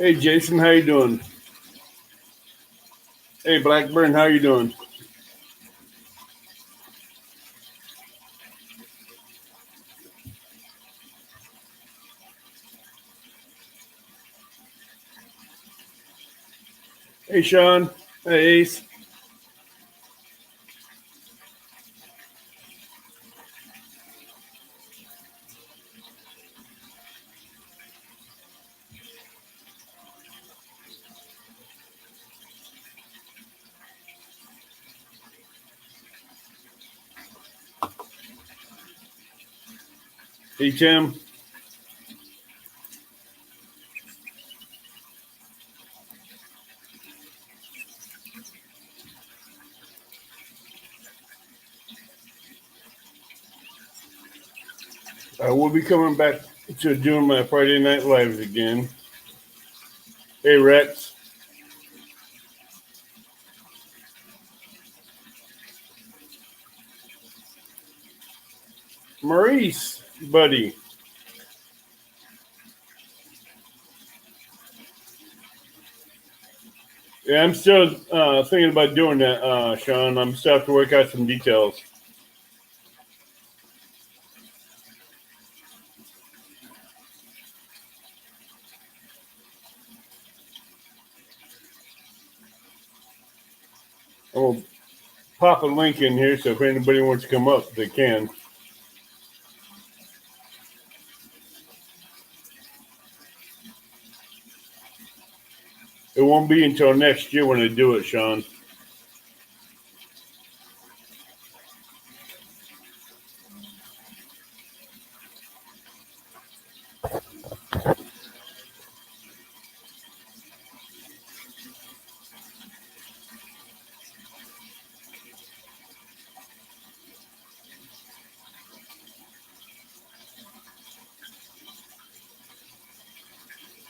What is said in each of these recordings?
Hey Jason, how you doing? Hey Blackburn, how you doing? Hey Sean. Hey Ace. Hey Tim. We'll be coming back to doing my Friday Night Lives again. Hey Rex. Maurice, buddy. Yeah, I'm still thinking about doing that, Sean. I'm still have to work out some details. I'm gonna pop a link in here so if anybody wants to come up, they can. It won't be until next year when I do it, Sean.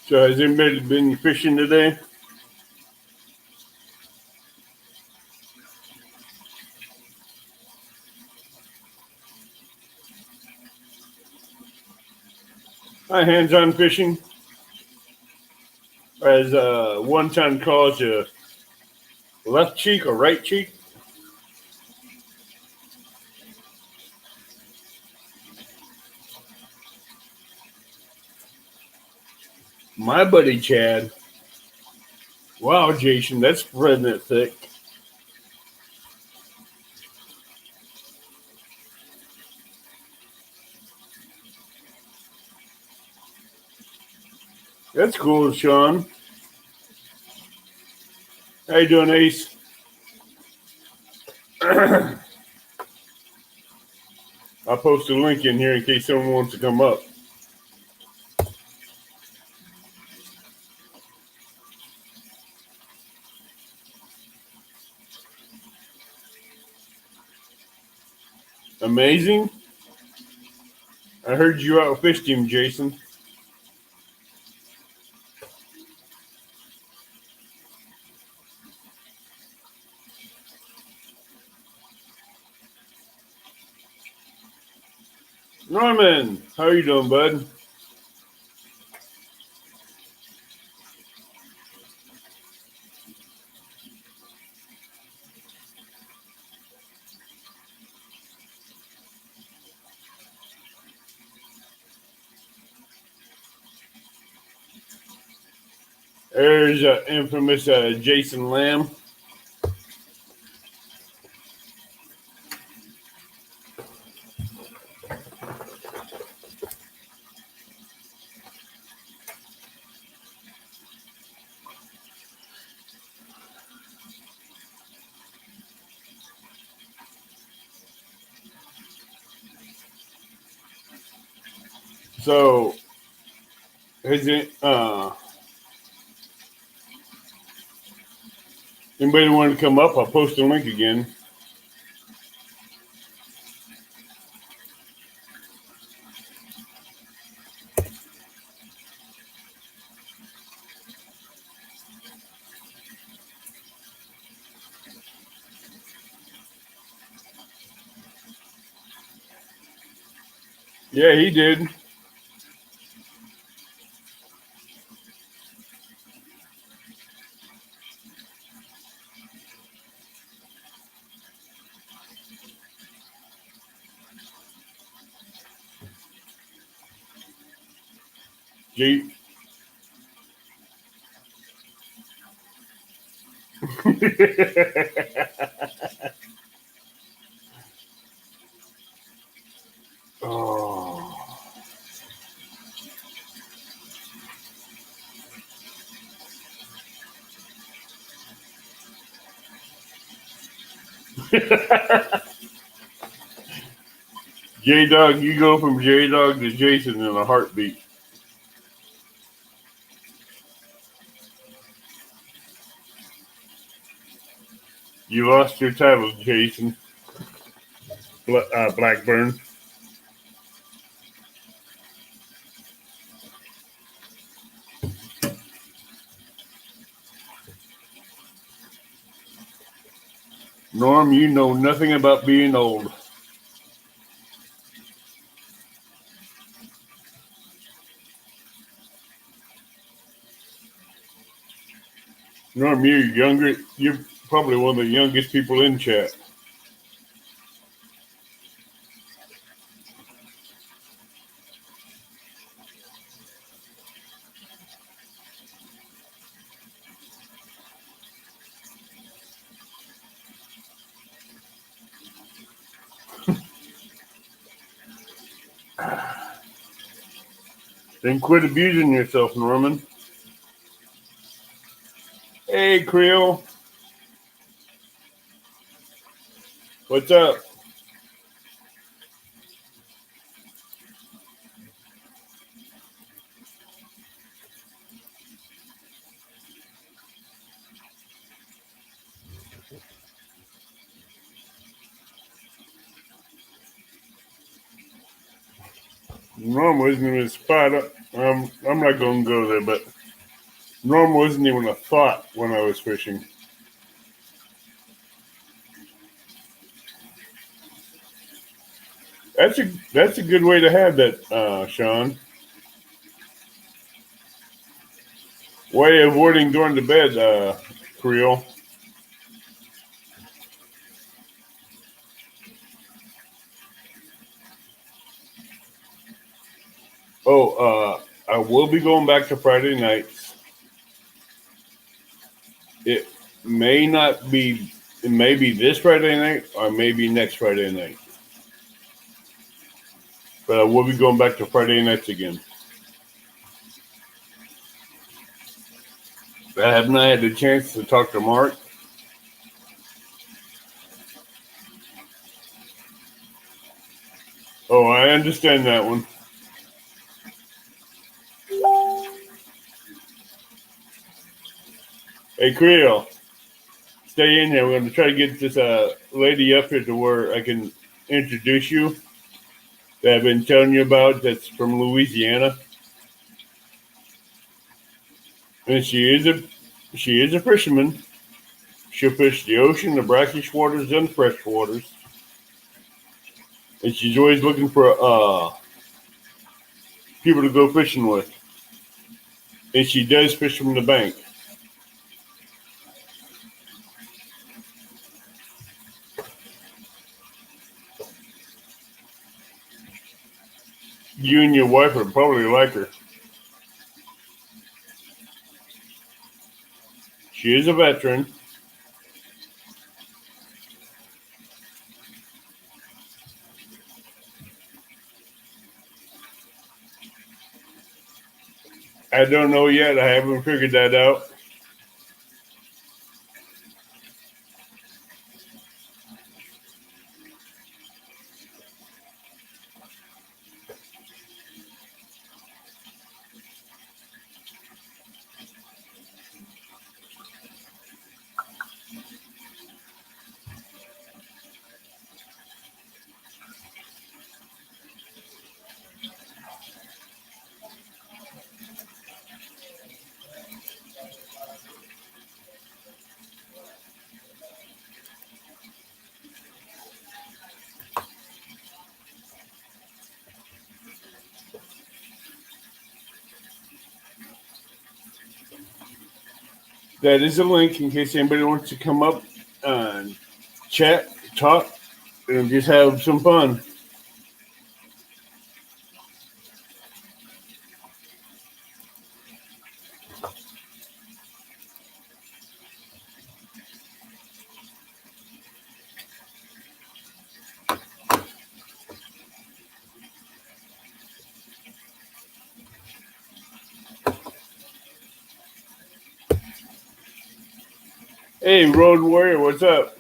So has anybody been fishing today? Hi, hands-on fishing. As one time calls you left cheek or right cheek. My buddy Chad. Wow, Jason, that's spreading it thick. That's cool, Sean. How you doing, Ace? I'll post a link in here in case someone wants to come up. Amazing. I heard you outfished him, Jason. Norman, how you doing, bud? There's infamous Jason Lamb. So, has it, anybody want to come up? I'll post a link again. Yeah, he did. Jay. Oh. J Dog, you go from J Dog to Jason in a heartbeat. You lost your title, Jason Blackburn. Norm, you know nothing about being old. Norm, you're younger. You're probably one of the youngest people in chat. Then quit abusing yourself, Norman. Hey, Creole. What's up? Norm wasn't even a spot. I'm not going to go there, but Norm wasn't even a thought when I was fishing. That's a good way to have that, Sean. Way of avoiding going to bed, Creole. I will be going back to Friday nights. It may not be. It may be this Friday night or maybe next Friday night. But I will be going back to Friday nights again. I have not had the chance to talk to Mark. Oh, I understand that one. Hey, Creole, stay in here. We're going to try to get this lady up here to where I can introduce you that I've been telling you about that's from Louisiana. And she is a fisherman. She'll fish the ocean, the brackish waters, and fresh waters. And she's always looking for people to go fishing with. And she does fish from the bank. You and your wife would probably like her. She is a veteran. I don't know yet. I haven't figured that out. That is a link in case anybody wants to come up and chat, talk, and just have some fun. Hey, Road Warrior, what's up?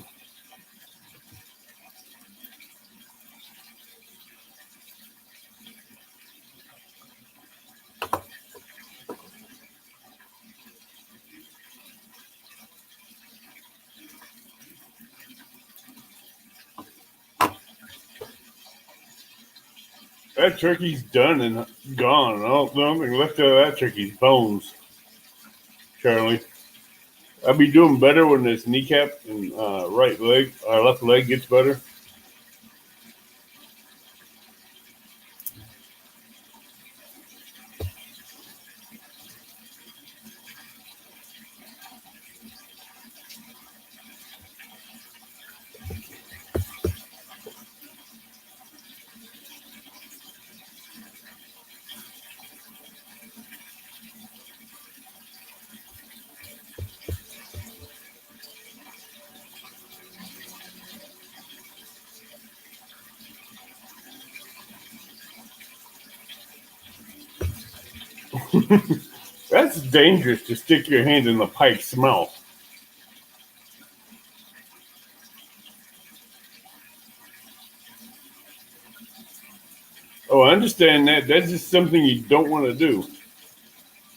That turkey's done and gone. I don't nothing left out of that turkey's bones, Charlie. I'll be doing better when this kneecap and right leg, or left leg gets better. That's dangerous to stick your hand in the pike's mouth. Oh, I understand that. That's just something you don't want to do,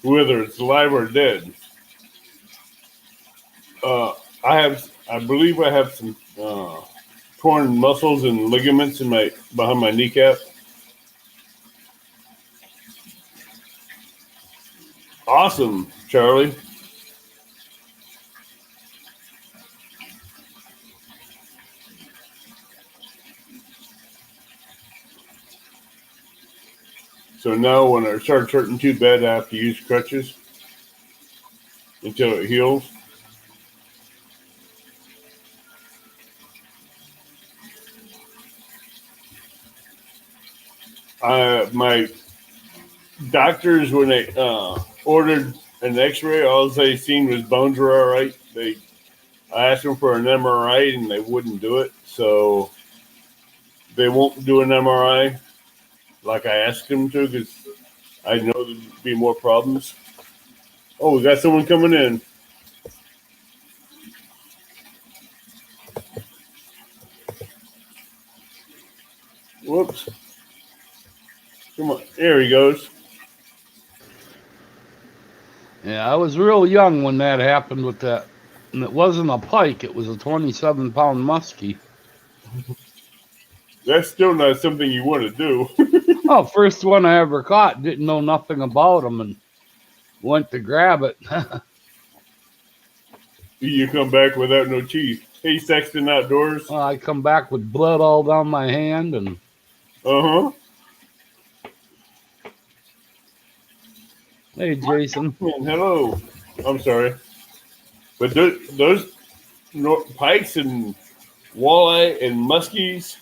whether it's alive or dead. Uh, I believe I have some torn muscles and ligaments in my behind my kneecap. Awesome, Charlie. So now when it starts hurting too bad, I have to use crutches until it heals. My doctors, when they ordered an X-ray, all they seen was bones were all right. I asked them for an MRI and they wouldn't do it, so they won't do an MRI like I asked them to because I know there'd be more problems. Oh, we got someone coming in. Whoops. Come on. There he goes. Yeah, I was real young when that happened with that. And it wasn't a pike, it was a 27-pound muskie. That's still not something you want to do. Oh, first one I ever caught, didn't know nothing about them and went to grab it. You come back without no teeth. Hey, Sexton Outdoors. Well, I come back with blood all down my hand and Uh huh. hey, Jason. Hello. I'm sorry. But those pikes and walleye and muskies,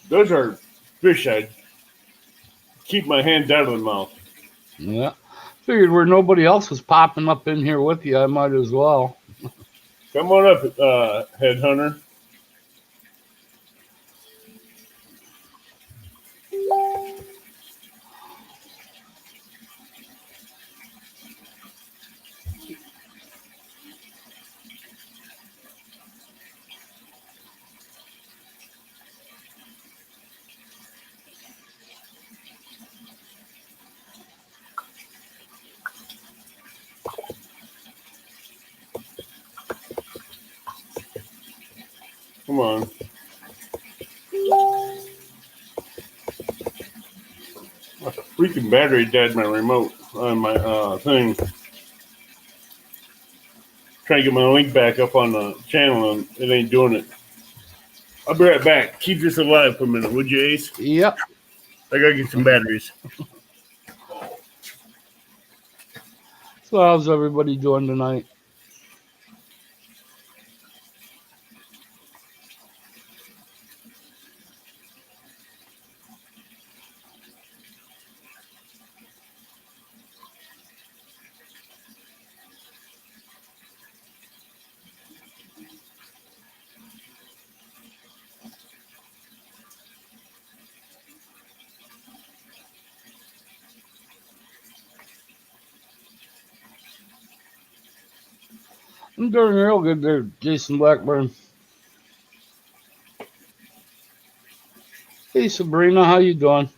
those are fish I keep my hands out of the mouth. Yeah. Figured where nobody else was popping up in here with you, I might as well. Come on up, headhunter. Come on. My freaking battery died my remote on my thing. Trying to get my link back up on the channel and it ain't doing it. I'll be right back. Keep this alive for a minute, would you, Ace? Yep. I gotta get some batteries. So how's everybody doing tonight? I'm doing real good there, Jason Blackburn. Hey, Sabrina, how you doing?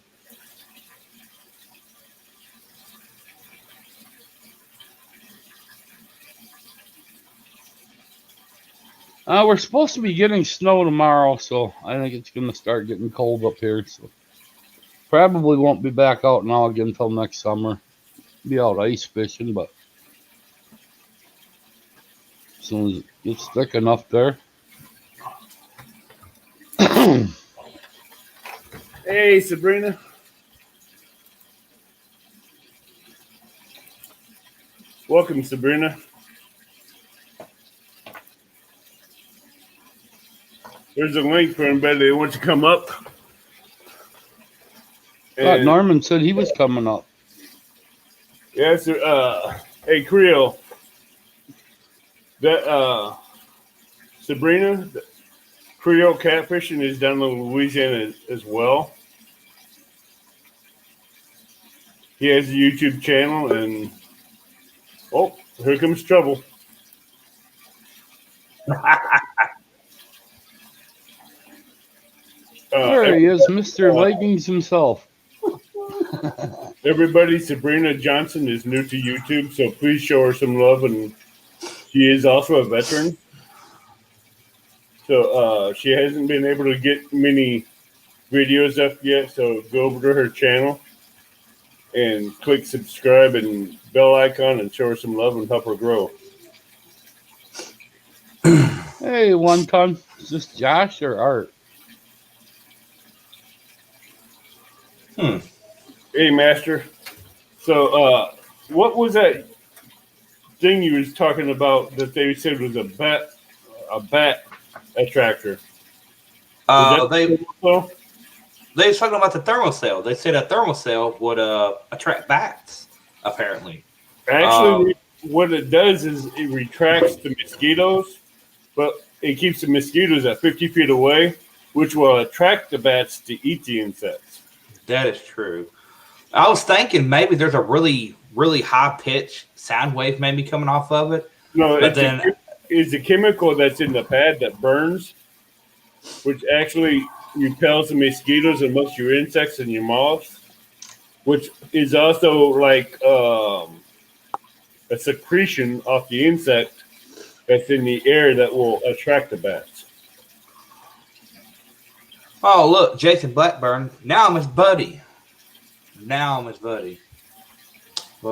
We're supposed to be getting snow tomorrow, so I think it's going to start getting cold up here. So probably won't be back out now again until next summer. Be out ice fishing, but as soon as it gets thick enough there. Hey, Sabrina. Welcome, Sabrina. There's a link for anybody that wants to come up. Thought Norman said he was coming up. Yes, hey, Creel. That Sabrina, Creole catfishing is down in Louisiana as well. He has a YouTube channel, and oh, here comes trouble. There he is, Mr. Vikings himself. Everybody, Sabrina Johnson is new to YouTube, so please show her some love. And she is also a veteran. So she hasn't been able to get many videos up yet. So go over to her channel and click subscribe and bell icon and show her some love and help her grow. Hey, one ton. Is this Josh or Art? Hey, Master. So what was that thing you was talking about that they said was a bat attractor? They was talking about the thermocell. They said a thermocell would attract bats, apparently. Actually, what it does is it retracts the mosquitoes, but it keeps the mosquitoes at 50 feet away, which will attract the bats to eat the insects. That is true. I was thinking maybe there's a really, really high pitch sound wave maybe coming off of it. No, but it's a chemical that's in the pad that burns, which actually repels the mosquitoes amongst your insects and your moths, which is also like a secretion off the insect that's in the air that will attract the bats. Oh, look, Jason Blackburn. Now I'm his buddy. Well,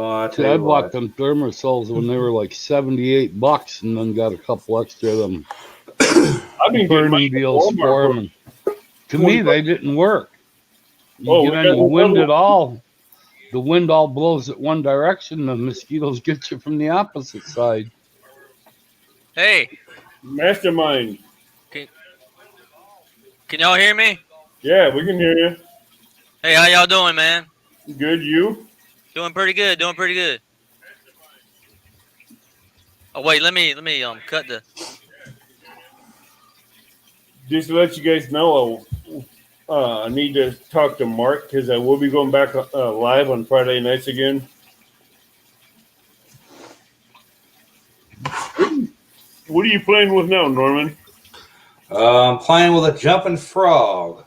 I bought them thermocells when they were like $78 and then got a couple extra of them I've been burning deals for them. And to me, they didn't work. You get any wind at all, the wind all blows at one direction, the mosquitoes get you from the opposite side. Hey. Mastermind. Can y'all hear me? Yeah, we can hear you. Hey, how y'all doing, man? Good, you? Doing pretty good. Oh wait, let me cut the. Just to let you guys know, I need to talk to Mark because I will be going back live on Friday nights again. What are you playing with now, Norman? I'm playing with a jumping frog.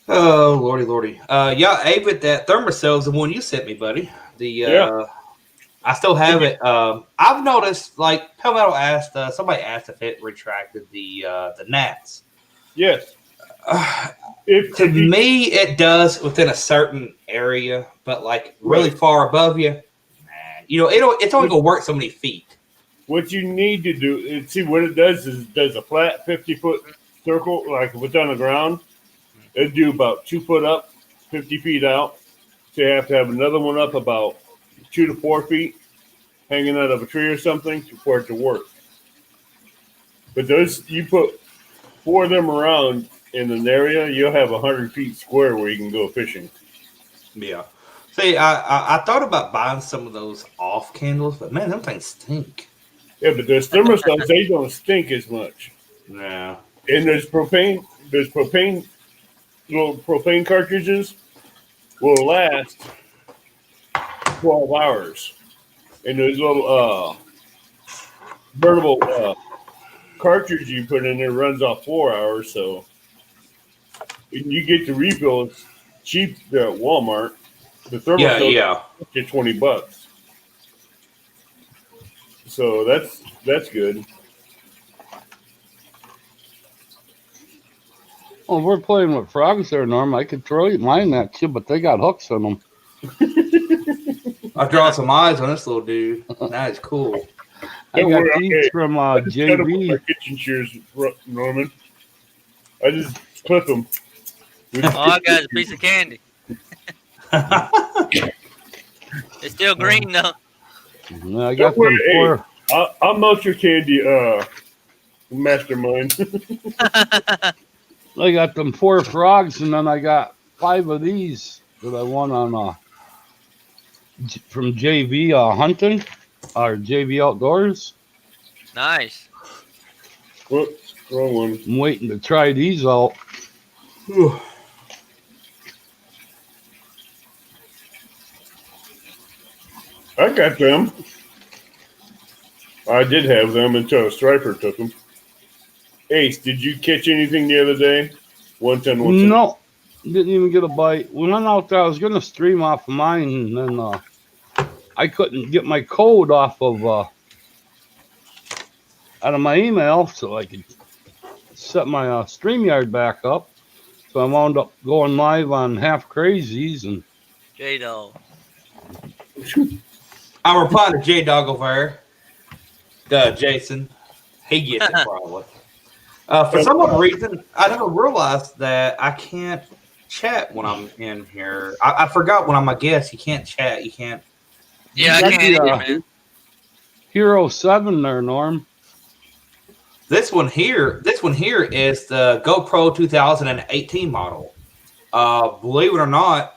Oh, lordy. Yeah, Avid, that thermocell is the one you sent me, buddy. I still have it. I've noticed, like, Palmetto asked, somebody asked if it retracted the gnats. Yes. To me, it does within a certain area, but like really far above you, it's only gonna work so many feet. What you need to do is see what it does is does a flat 50-foot circle, like if it's on the ground, it'd do about 2 foot up, 50 feet out. So you have to have another one up about 2 to 4 feet, hanging out of a tree or something for it to work. But those, you put 4 of them around in an area, you'll have 100 feet square where you can go fishing. Yeah. See, I thought about buying some of those off candles, but man, them things stink. Yeah, but those thermocells, they don't stink as much. Yeah. And there's propane, little propane cartridges will last 12 hours. And those little burnable cartridge you put in there runs off 4 hours. So you get the refills cheap at Walmart. The thermostat Yeah. to $20. So that's good. Well, if we're playing with frogs there, Norm, I could throw you mine at you, but they got hooks in them. I draw some eyes on this little dude. That is cool. I Don't got worry, these okay. from I just cut 'em with my JB. kitchen shears, Norman. I just clip them. All I got is a piece of candy. It's still green though. I got Don't worry, them four. I'll melt your candy, mastermind. I got them 4 frogs, and then I got 5 of these that I won on from JV hunting or JV Outdoors. Nice. Whoops, wrong one. I'm waiting to try these out. I got them. I did have them until a striper took them. Ace, did you catch anything the other day? 110. No, didn't even get a bite. We went out there. I was gonna stream off of mine, and then I couldn't get my code off of out of my email, so I could set my StreamYard back up. So I wound up going live on Half Crazies, and J-Dog. I'm replying to J Dog over there. Jason. He gets it probably. For some odd reason, I never realized that I can't chat when I'm in here. I forgot when I'm a guest, you can't chat. You can't. Yeah, I That'd can't be, either, man. Hero 7 there, Norm. This one here is the GoPro 2018 model. Believe it or not,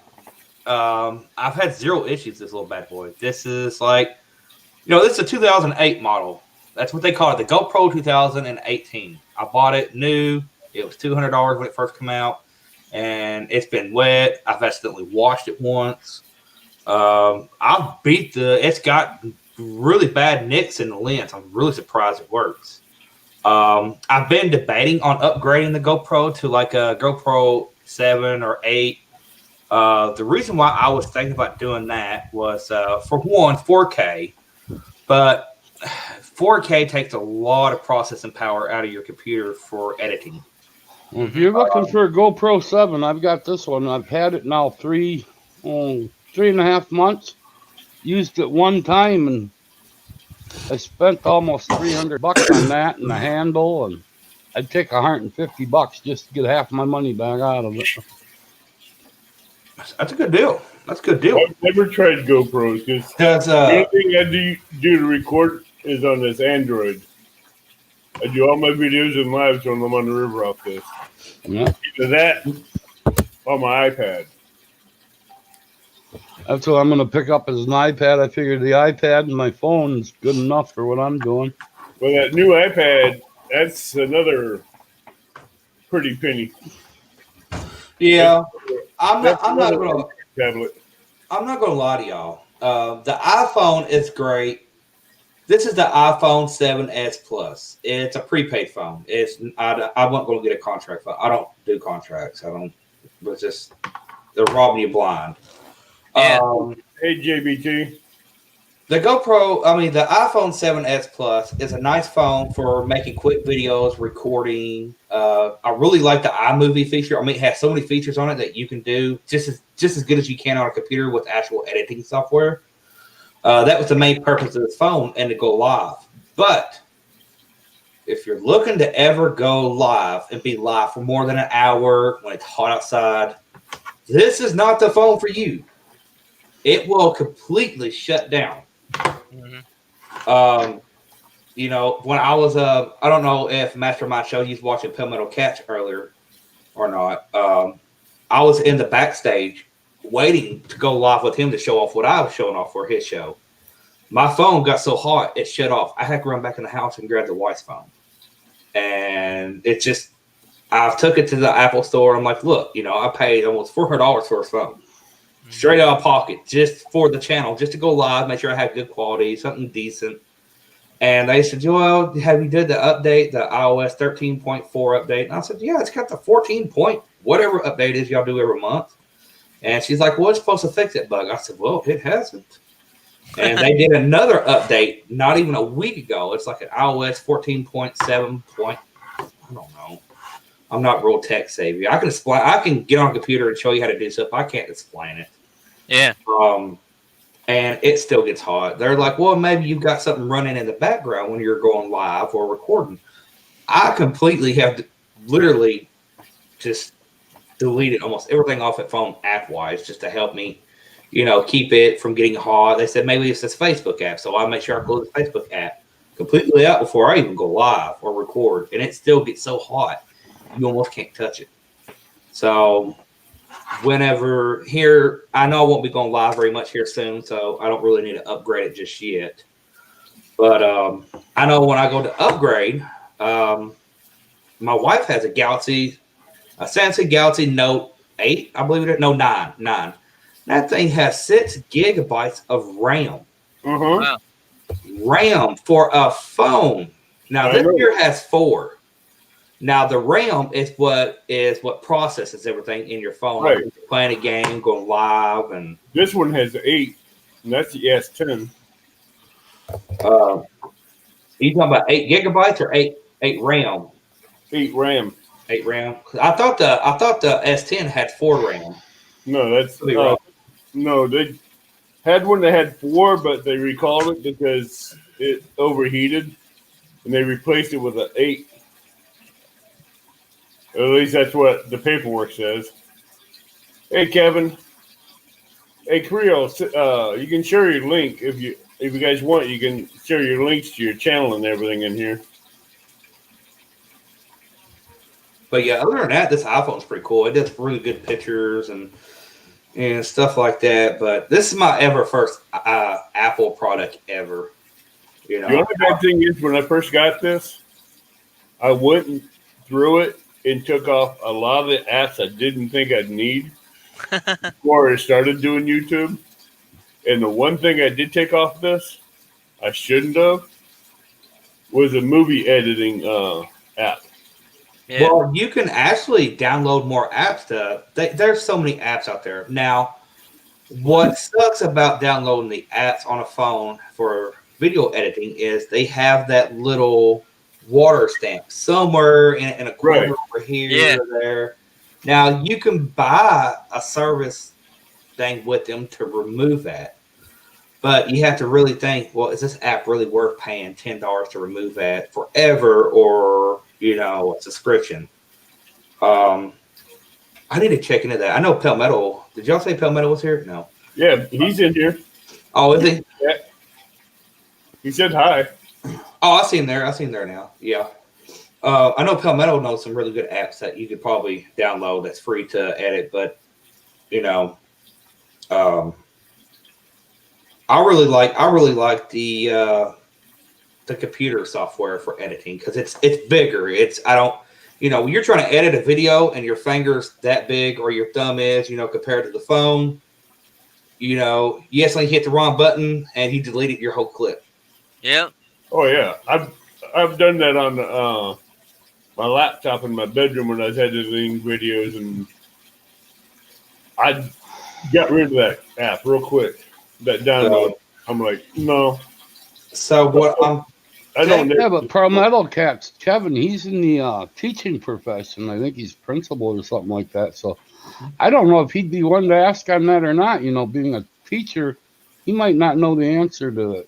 I've had 0 issues with this little bad boy. This is like, this is a 2008 model. That's what they call it, the GoPro 2018. I bought it new. It was $200 when it first came out, and it's been wet. I've accidentally washed it once. It's got really bad nicks in the lens. I'm really surprised it works. I've been debating on upgrading the GoPro to like a GoPro 7 or 8. The reason why I was thinking about doing that was, for one, 4K, but 4K takes a lot of processing power out of your computer for editing. Well, if you're looking for a GoPro 7, I've got this one. I've had it now 3.5 months. Used it one time, and I spent almost $300 on that and the handle, and I'd take $150 just to get half my money back out of it. That's a good deal. That's a good deal. I've never tried GoPros because Does the only thing I do to record is on this Android. I do all my videos and lives when I'm on the river off this. Yeah, Either that on my iPad. that's what I'm going to pick up as an iPad. I figured the iPad and my phone is good enough for what I'm doing. Well, that new iPad, that's another pretty penny. yeah. I'm not Another gonna tablet. lie to y'all. The iPhone is great. This is the iPhone 7S Plus. It's a prepaid phone. I wasn't going to get a contract phone. I don't do contracts. It's just they're robbing you blind. Yeah. Hey, JBT. The iPhone 7S Plus is a nice phone for making quick videos, recording. I really like the iMovie feature. It has so many features on it that you can do just as good as you can on a computer with actual editing software. That was the main purpose of this phone, and to go live. But if you're looking to ever go live and be live for more than an hour when it's hot outside, this is not the phone for you. It will completely shut down. Mhm. When I was I don't know if Mastermind Show you was watching Palmetto Catch earlier or not. I was in the backstage waiting to go live with him to show off what I was showing off for his show. My phone got so hot it shut off. I had to run back in the house and grab the wife's phone. And I took it to the Apple store. I'm like, look, I paid almost $400 for a phone. straight out of pocket, just for the channel, just to go live, make sure I had good quality, something decent. And they said, "Well, have you did the update, the iOS 13.4 update?" And I said, "Yeah, it's got the 14 point whatever update is y'all do every month." And she's like, "Well, it's supposed to fix that bug." I said, "Well, it hasn't." And they did another update not even a week ago. It's like an iOS 14.7 point. I don't know. I'm not real tech savvy. I can explain. I can get on a computer and show you how to do stuff. I can't explain it. Yeah. And it still gets hot. They're like, "Well, maybe you've got something running in the background when you're going live or recording." I completely have literally just deleted almost everything off that phone app-wise just to help me, keep it from getting hot. They said maybe it's this Facebook app, so I make sure I close the Facebook app completely out before I even go live or record, and it still gets so hot you almost can't touch it. So whenever here, I know I won't be going live very much here soon, so I don't really need to upgrade it just yet. But I know when I go to upgrade, my wife has a Samsung Galaxy Note 8, I believe it is. No, 9. That thing has 6 gigabytes of RAM. Uh-huh. Wow. RAM for a phone. Now, this here has 4. Now, the RAM is what processes everything in your phone. Right. Like when you're playing a game, going live, and This one has 8, and that's the S10. are you talking about 8 gigabytes or 8 RAM? 8 RAM. 8 RAM. I thought the S10 had 4 RAM. No, that's Could be wrong. no. They had one that had 4, but they recalled it because it overheated, and they replaced it with an 8. At least that's what the paperwork says. Hey, Kevin. Hey, Creole. You can share your link if you guys want. You can share your links to your channel and everything in here. But yeah, other than that, this iPhone's pretty cool. It does really good pictures and stuff like that. But this is my first Apple product ever. The only bad thing is when I first got this, I went through it and took off a lot of the apps I didn't think I'd need before I started doing YouTube. And the one thing I did take off this, I shouldn't have, was a movie editing app. Yeah. Well, you can actually download more apps. There's so many apps out there. Now, what sucks about downloading the apps on a phone for video editing is they have that little water stamp somewhere in a corner over here or there. Now, you can buy a service thing with them to remove that. But you have to really think, well, is this app really worth paying $10 to remove that forever or, a subscription? I need to check into that. I know Palmetto. Did y'all say Palmetto was here? No. Yeah, he's in here. Oh, is he? Yeah. He said hi. Oh, I see him there. Now. Yeah. I know Palmetto knows some really good apps that you could probably download that's free to edit, but I really like the computer software for editing because it's bigger. When you're trying to edit a video and your finger's that big or your thumb is, compared to the phone, you accidentally hit the wrong button and you deleted your whole clip. Yep. Oh yeah, I've done that on my laptop in my bedroom when I was editing videos, and I got rid of that app real quick. That download. I'm like, no. So what I don't. Yeah, but Palmetto Cats, Kevin, he's in the teaching profession. I think he's principal or something like that. So I don't know if he'd be one to ask on that or not. Being a teacher, he might not know the answer to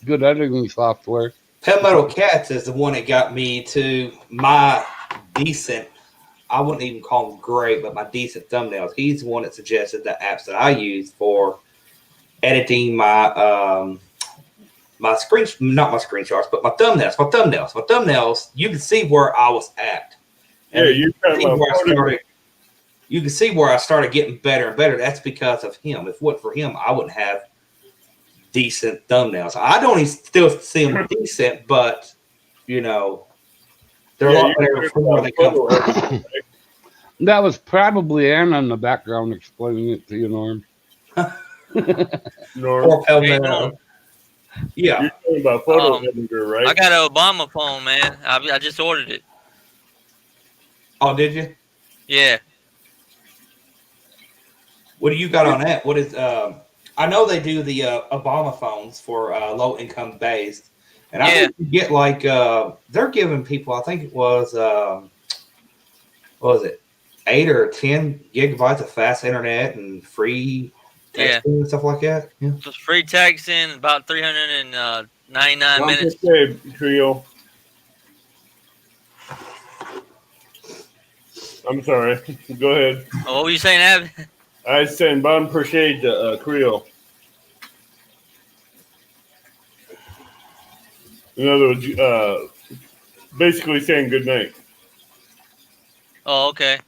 good editing software. Palmetto Cats is the one that got me to my decent, I wouldn't even call them great, but my decent thumbnails. He's the one that suggested the apps that I use for editing my not my screenshots, but my thumbnails. My thumbnails, you can see where I was at. And you can see where I started getting better and better. That's because of him. If it wasn't for him, I wouldn't have decent thumbnails. I don't still see them decent, but they're a lot better from where they come from. That was probably Anna in the background explaining it to you, Norm. Norm, Or Pell Hey, Mell. Norm. Yeah. you're talking about photo Um, editor, I right? got an Obama phone, man. I just ordered it. Oh, did you? Yeah. What do you got on that? What is? I know they do the Obama phones for low income based, and I Yeah. think you get like they're giving people. I think it was what was it, 8 or 10 gigabytes of fast internet and free Yeah. texting and stuff like that. Yeah. Just free texting, about 399 Don't minutes. say Trio. I'm sorry. Go ahead. Oh, what were you saying, Abby? I send bon appreciate to Creole. In other words, basically saying good night. Oh, okay.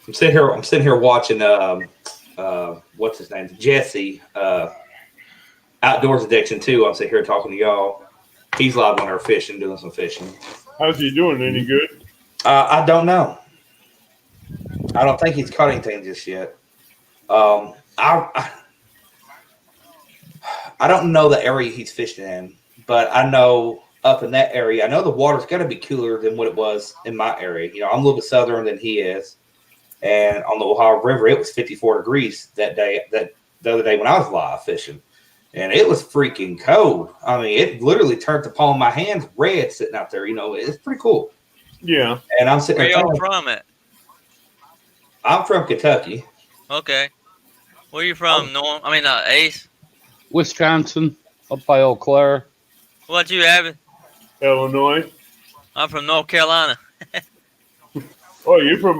I'm sitting here watching what's his name, Jesse, Outdoors Addiction too. I'm sitting here talking to y'all. He's live on there fishing, doing some fishing. How's he doing? Any good? I don't know. I don't think he's caught anything just yet. I don't know the area he's fishing in, but I know up in that area, I know the water's got to be cooler than what it was in my area. You know, I'm a little bit southern than he is, and on the Ohio River, it was 54 degrees that day. That the other day when I was live fishing, and it was freaking cold. I mean, it literally turned the palm of my hands red sitting out there. You know, it's pretty cool. Yeah. And I'm sitting Where there. y'all from at? I'm from Kentucky. Okay. Where you from, Norm? I mean, Ace. Wisconsin, up by Eau Claire. What about you, Abby? Illinois. I'm from North Carolina. Oh, you're from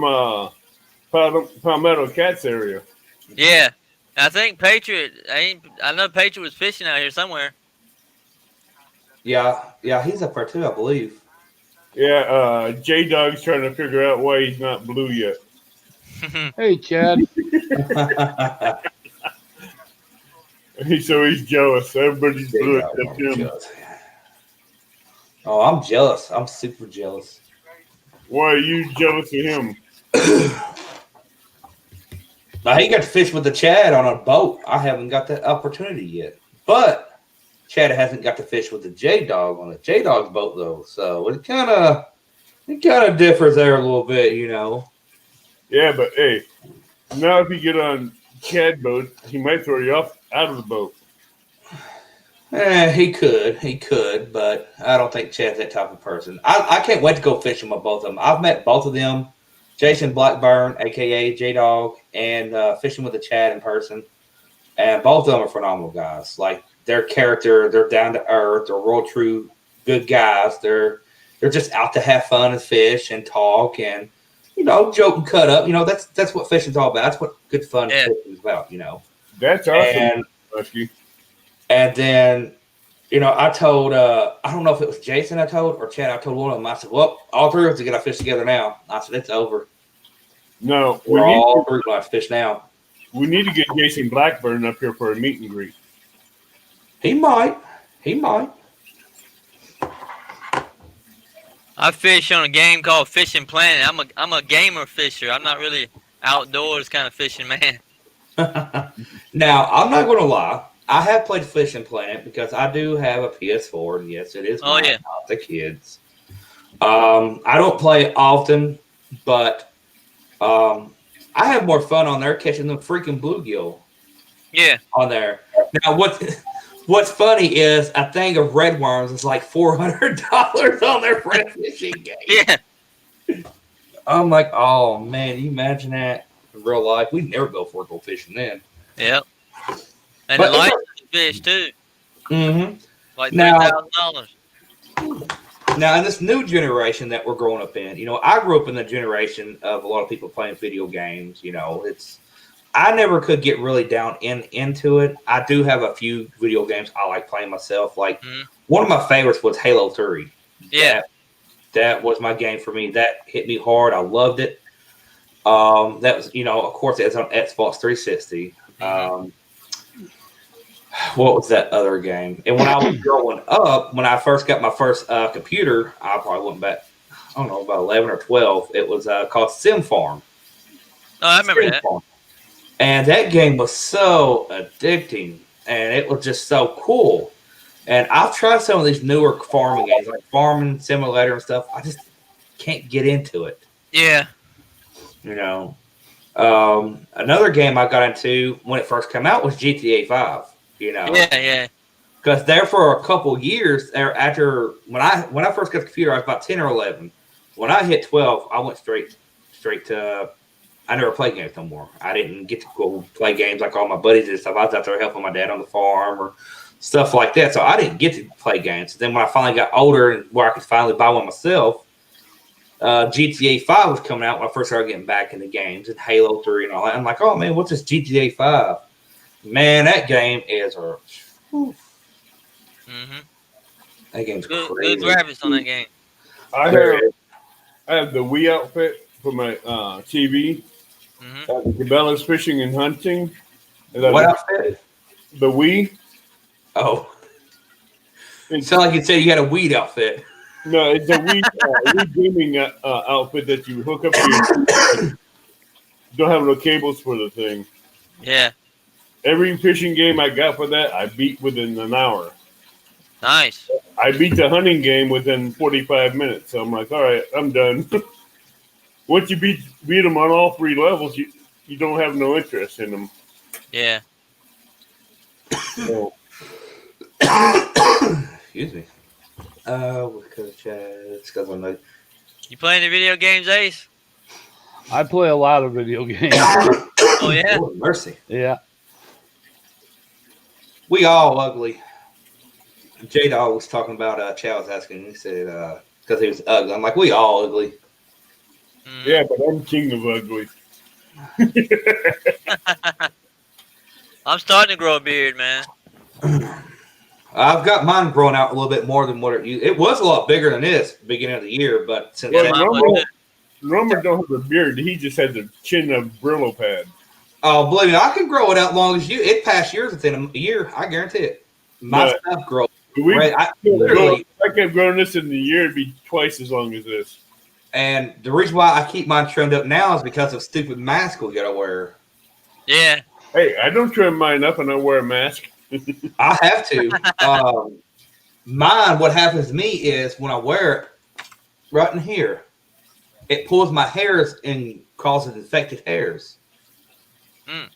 Palmetto Cats area. Yeah. I think Patriot. I know Patriot was fishing out here somewhere. Yeah, he's up there too, I believe. Yeah, J Dog's trying to figure out why he's not blue yet. Hey, Chad. So he's jealous. Everybody's blue Yeah, except him. oh, I'm jealous. I'm super jealous. Why are you jealous of him? Now he got to fish with the Chad on a boat. I haven't got that opportunity yet. But Chad hasn't got to fish with the J Dog on the J Dog's boat though. So it kind of differs there a little bit, you know. Yeah, but hey, now if you get on Chad boat, he might throw you off out of the boat. He could, but I don't think Chad's that type of person. I can't wait to go fishing with both of them. I've met both of them, Jason Blackburn, aka J Dog, and fishing with the Chad in person. And both of them are phenomenal guys. Like their character, they're down to earth, they're real true good guys. They're just out to have fun and fish and talk and joke and cut up. That's what fishing's all about. That's what good fun fishing is about. That's awesome, Husky. And then, I told, I don't know if it was Jason I told or Chad, I told one of them, I said, well, all three of us are going to fish together now. I said, it's over. No, We're all three going to fish now. We need to get Jason Blackburn up here for a meet and greet. He might. I fish on a game called Fishing Planet. I'm a gamer fisher. I'm not really outdoors kind of fishing man. Now, I'm not going to lie. I have played Fishing Planet because I do have a PS4, and yes, it is mine, not the kids. I don't play it often, but I have more fun on there catching the freaking bluegill. Yeah. On there. Now, what's funny is a thing of red worms is like $400 on their red fishing game. Yeah. I'm like, oh man, you imagine that in real life? We'd never go fishing then. Yep. And the license fish too. Mm-hmm. Like $3,000. Now, in this new generation that we're growing up in, I grew up in the generation of a lot of people playing video games. I never could get really down into it. I do have a few video games I like playing myself. Like one of my favorites was Halo 3. Yeah. That was my game for me. That hit me hard. I loved it. That was, of course, it's on Xbox 360. What was that other game? And when I was growing up, when I first got my first computer, I probably went back. don't know, about 11 or 12. It was called Sim Farm. Oh, I remember Sim that. Farm. And that game was so addicting, and it was just so cool. And I've tried some of these newer farming games, like Farming Simulator and stuff. I just can't get into it. Yeah. You know, another game I got into when it first came out was GTA 5. You know, Yeah. because there for a couple years after when I first got the computer, I was about 10 or 11. When I hit 12, I went straight to. I never played games no more. I didn't get to go play games like all my buddies and stuff. I was out there helping my dad on the farm or stuff like that. So I didn't get to play games. Then when I finally got older and where I could finally buy one myself, GTA 5 was coming out when I first started getting back into games and Halo 3 and all that. I'm like, oh man, what's this GTA 5? Man, that game is Mm-hmm. that game's Good crazy. graphics on that game. I have the Wii outfit for my TV. Mm-hmm. Cabela's Fishing and Hunting. And What outfit? The Wii. Oh, It's, sound like you said you had a weed outfit. no, it's a Wii gaming outfit that you hook up to your. Don't have no cables for the thing. Yeah. Every fishing game I got for that, I beat within an hour. Nice. I beat the hunting game within 45 minutes. So I'm like, all right, I'm done. Once you beat them on all 3 levels, you don't have no interest in them. Yeah. So, Excuse me. Because I'm like, You playing the video games, Ace? I play a lot of video games. Oh yeah. Lord mercy. Yeah. We all ugly. J-Dog was talking about Chow was asking. He said because he was ugly. I'm like, we all ugly. Mhm. yeah, but I'm king of ugly. I'm starting to grow a beard, man. I've got mine growing out a little bit more than what it was a lot bigger than this beginning of the year, but since Yeah, then, Romer don't have a beard. He just has the chin of Brillo pad. oh, believe me, I can grow it out long as you. It passed yours within a year. I guarantee it. My Yeah. stuff grows. We Right, literally, if I kept growing this in the year, it'd be twice as long as this. and the reason why I keep mine trimmed up now is because of stupid mask we gotta wear. Yeah. Hey, I don't trim mine up and I wear a mask. I have to. Mine, what happens to me is when I wear it right in here, it pulls my hairs and causes infected hairs. Mm.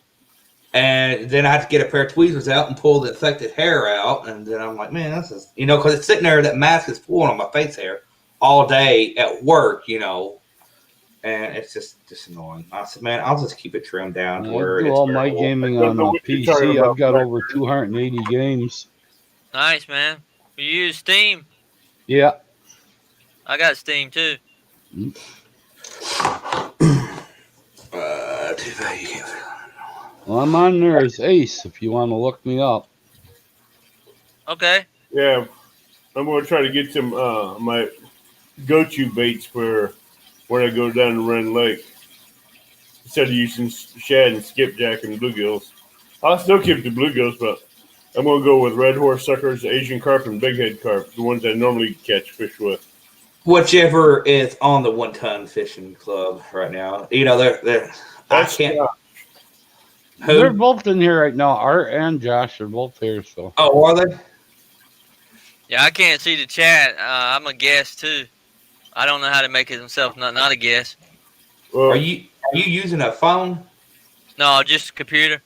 And then I have to get a pair of tweezers out and pull the infected hair out. And then I'm like, man, this is, because it's sitting there, that mask is pulling on my face hair all day at work, and it's just annoying. I said, man, I'll just keep it trimmed down to I where do it's all my wearable. gaming I don't on know what you're talking PC. about. I've got over 280 games. Nice, man. You use Steam? Yeah. I got Steam too. Too bad you can't. Well, I'm on there as Ace if you want to look me up. Okay. Yeah, I'm going to try to get some my go-to baits for when I go down to Ren Lake. Instead of using shad and skipjack and bluegills. I'll still keep the bluegills, but I'm going to go with red horse suckers, Asian carp, and big head carp, the ones I normally catch fish with. Whichever is on the 1 ton fishing club right now. They're I That's can't. They're Who? both in here right now. Art and Josh are both here. So Oh, are they? Yeah, I can't see the chat. I'm a guest too. I don't know how to make it himself. Not a guest. Well, Are you using a phone? No, just computer.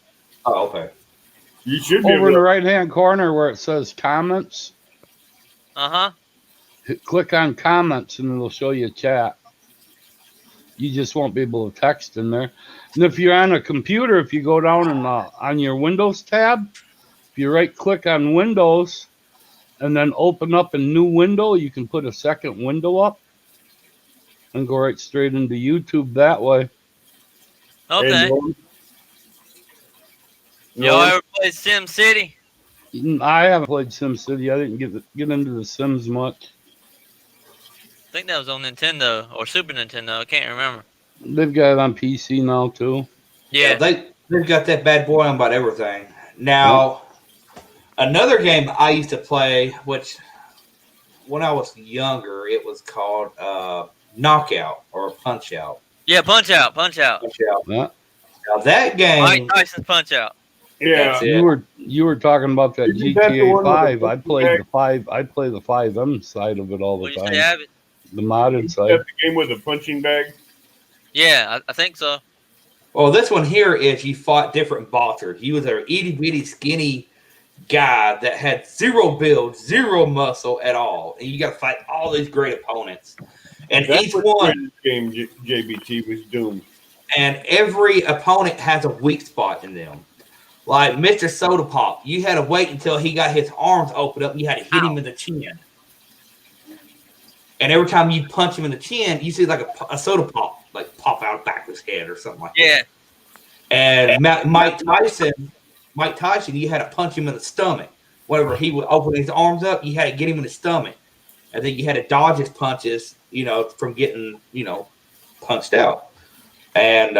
Oh, okay. you should be over in able the to. right-hand corner where it says comments, Uh-huh. click on comments and it'll show you chat. You just won't be able to text in there. And if you're on a computer, if you go down and on your Windows tab, if you right-click on Windows and then open up a new window, you can put a second window up and go right straight into YouTube that way. Okay. Y'all ever played Sim City? I haven't played SimCity. I didn't get into the Sims much. I think that was on Nintendo or Super Nintendo. I can't remember. They've got it on PC now too. Yeah. They've got that bad boy on about everything. Now, another game I used to play, which when I was younger, it was called knockout or punch out. Yeah, Punch Out. Punch Out. Punch out. Yeah. Now that game, Mike Tyson's Punch Out. Yeah. That's it. You were talking about that Isn't that the one GTA with the 5. I punching played bag? the 5. I play the 5M side of it all What the do you say, time. Abbott? The modded Is side. that the game with the punching bag? Yeah, I think so. well, this one here is you fought different boxers. You was a itty bitty skinny guy that had zero build, zero muscle at all, and you got to fight all these great opponents. And That's each what one, this game JBT was doomed. and every opponent has a weak spot in them. Like Mr. Soda Pop, you had to wait until he got his arms opened up. And you had to hit him in the chin. And every time you punch him in the chin, you see like a soda pop, like pop out of the back of his head or something like Yeah. that. And Mike Tyson, you had to punch him in the stomach. Whenever he would open his arms up, you had to get him in the stomach. And then you had to dodge his punches, from getting, punched out. And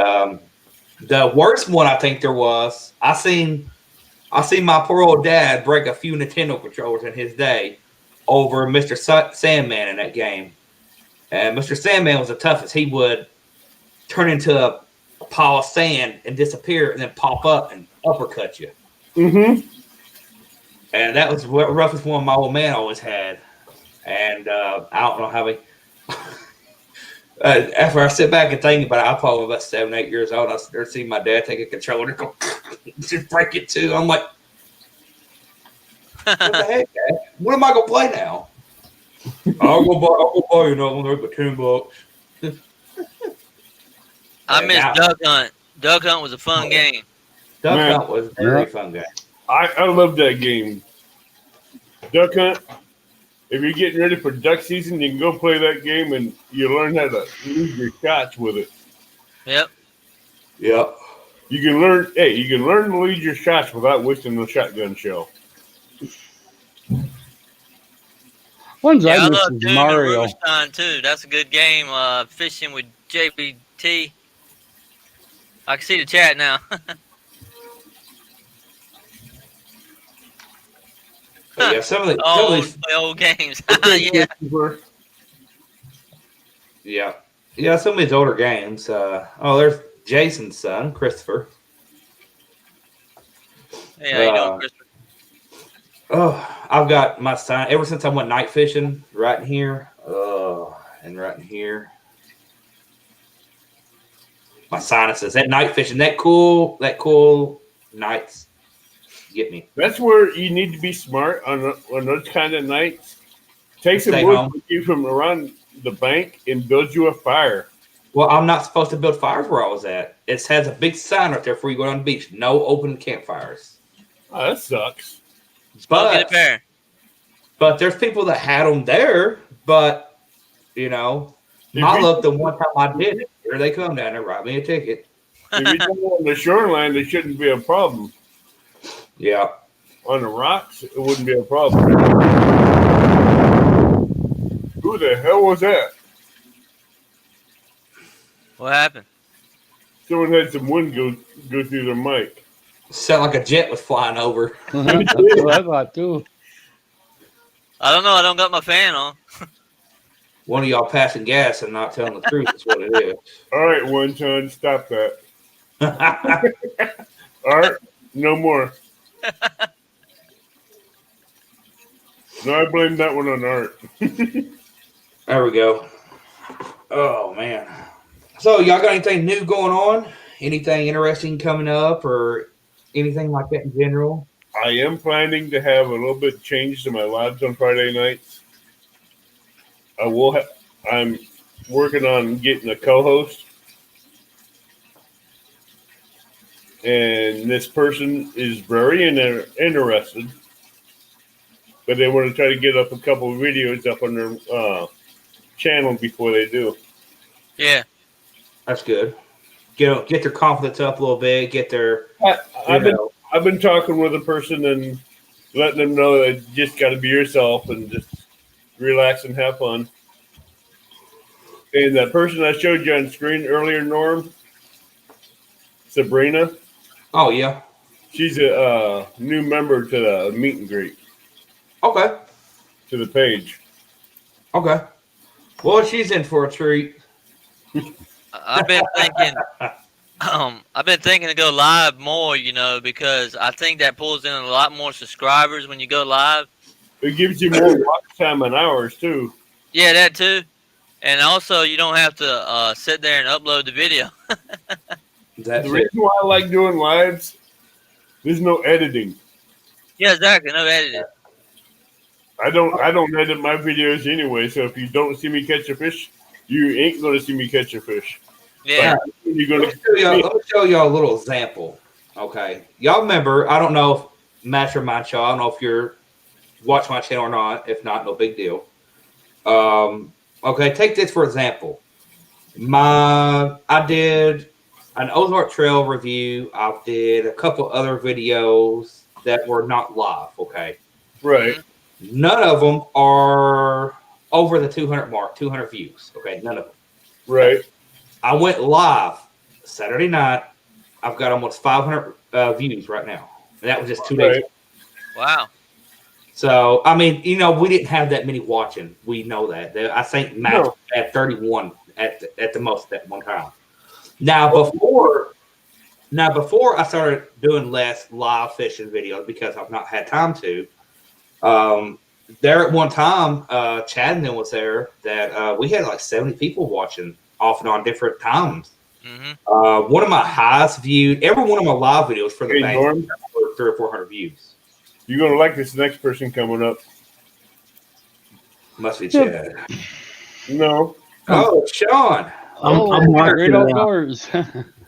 the worst one I think there was, I seen my poor old dad break a few Nintendo controllers in his day over Mr. Sandman in that game. And Mr. Sandman was the toughest. He would turn into a pile of sand and disappear and then pop up and uppercut you. Mm-hmm. And that was the roughest one my old man always had. And I don't know how he... after I sit back and think about it, I probably about 7, 8 years old. I started seeing my dad take a controller and go, just break it too. I'm like, what the heck, Dad? What am I gonna play now? I'll go buy another one for $10. I miss now- Duck Hunt. Duck Hunt was a fun game. Duck Man. Hunt was a very fun game. I love that game. Duck Hunt. If you're getting ready for duck season, you can go play that game and you learn how to lose your shots with it. Yep. Yep. You can learn to lead your shots without wasting the shotgun shell. Ones Yeah, I I miss love is Doom Mario. and Rubenstein too. That's a good game. Fishing with JBT. I can see the chat now. But yeah, some of Oh, these, play old games. Yeah. yeah, some of these older games. There's Jason's son, Christopher. Hey, how you doing, Christopher? Oh, I've got my sign ever since I went night fishing right in here. And right in here. My sinuses. That night fishing, that cool nights get me. That's where you need to be smart on those kind of nights. Take some Stay wood home. with you from around the bank and build you a fire. Well, I'm not supposed to build fires where I was at. It has a big sign right there before you go on the beach. No open campfires. Oh, that sucks. Go get a But pair. but there's people that had them there. But my luck, the one time I did it, here they come down there, write me a ticket. If you go on the shoreline, it shouldn't be a problem. Yeah. On the rocks, it wouldn't be a problem. Who the hell was that? What happened? Someone had some wind go through their mic. Sound like a jet was flying over. That's what I thought too. I don't know. I don't got my fan on. One of y'all passing gas and not telling the truth is what it is. All right, one ton, stop that. All right, no more. No, I blame that one on Art. There we go. Oh man. So y'all got anything new going on? Anything interesting coming up or anything like that in general? I am planning to have a little bit change to my lives on Friday nights. I will. I'm working on getting a co-host, and this person is very interested, but they want to try to get up a couple of videos up on their channel before they do. Yeah. That's good. Get their confidence up a little bit. Get their I've been talking with a person and letting them know that you just got to be yourself and just relax and have fun. And that person I showed you on screen earlier, Norm, Sabrina, Oh yeah. she's a new member to the meet and greet, Okay. to the page. Okay. Well, she's in for a treat. I've been thinking. I've been thinking to go live more, because I think that pulls in a lot more subscribers when you go live. It gives you more watch time and hours too. Yeah, that too. And also, you don't have to sit there and upload the video. That's The reason why I like doing lives, there's no editing. Yeah, exactly. No editing. I don't edit my videos anyway. So if you don't see me catch a fish, you ain't gonna see me catch a fish. Yeah. But you're gonna. Let me show y'all a little example. Okay, y'all remember? I don't know if Mastermind Show. I don't know if you're watching my channel or not. If not, no big deal. Okay, take this for example. I did an Ozark Trail review. I did a couple other videos that were not live. Okay, Right. none of them are over the 200 mark, 200 views. Okay, none of them. Right. I went live Saturday night. I've got almost 500 views right now. And that was just 2 days. Right. Wow. So, I mean, we didn't have that many watching. We know that. I think Max had 31 at the most at one time. Now, before I started doing less live fishing videos because I've not had time to, there at one time, Chadden was there that we had like 70 people watching off and on different times. Mm-hmm. One of my highest viewed, every one of my live videos for the Hey, bank Norm, for 300 or 400 views. you're gonna like this next person coming up. Must be Chad. No. Oh, Sean. I'm watching, great outdoors.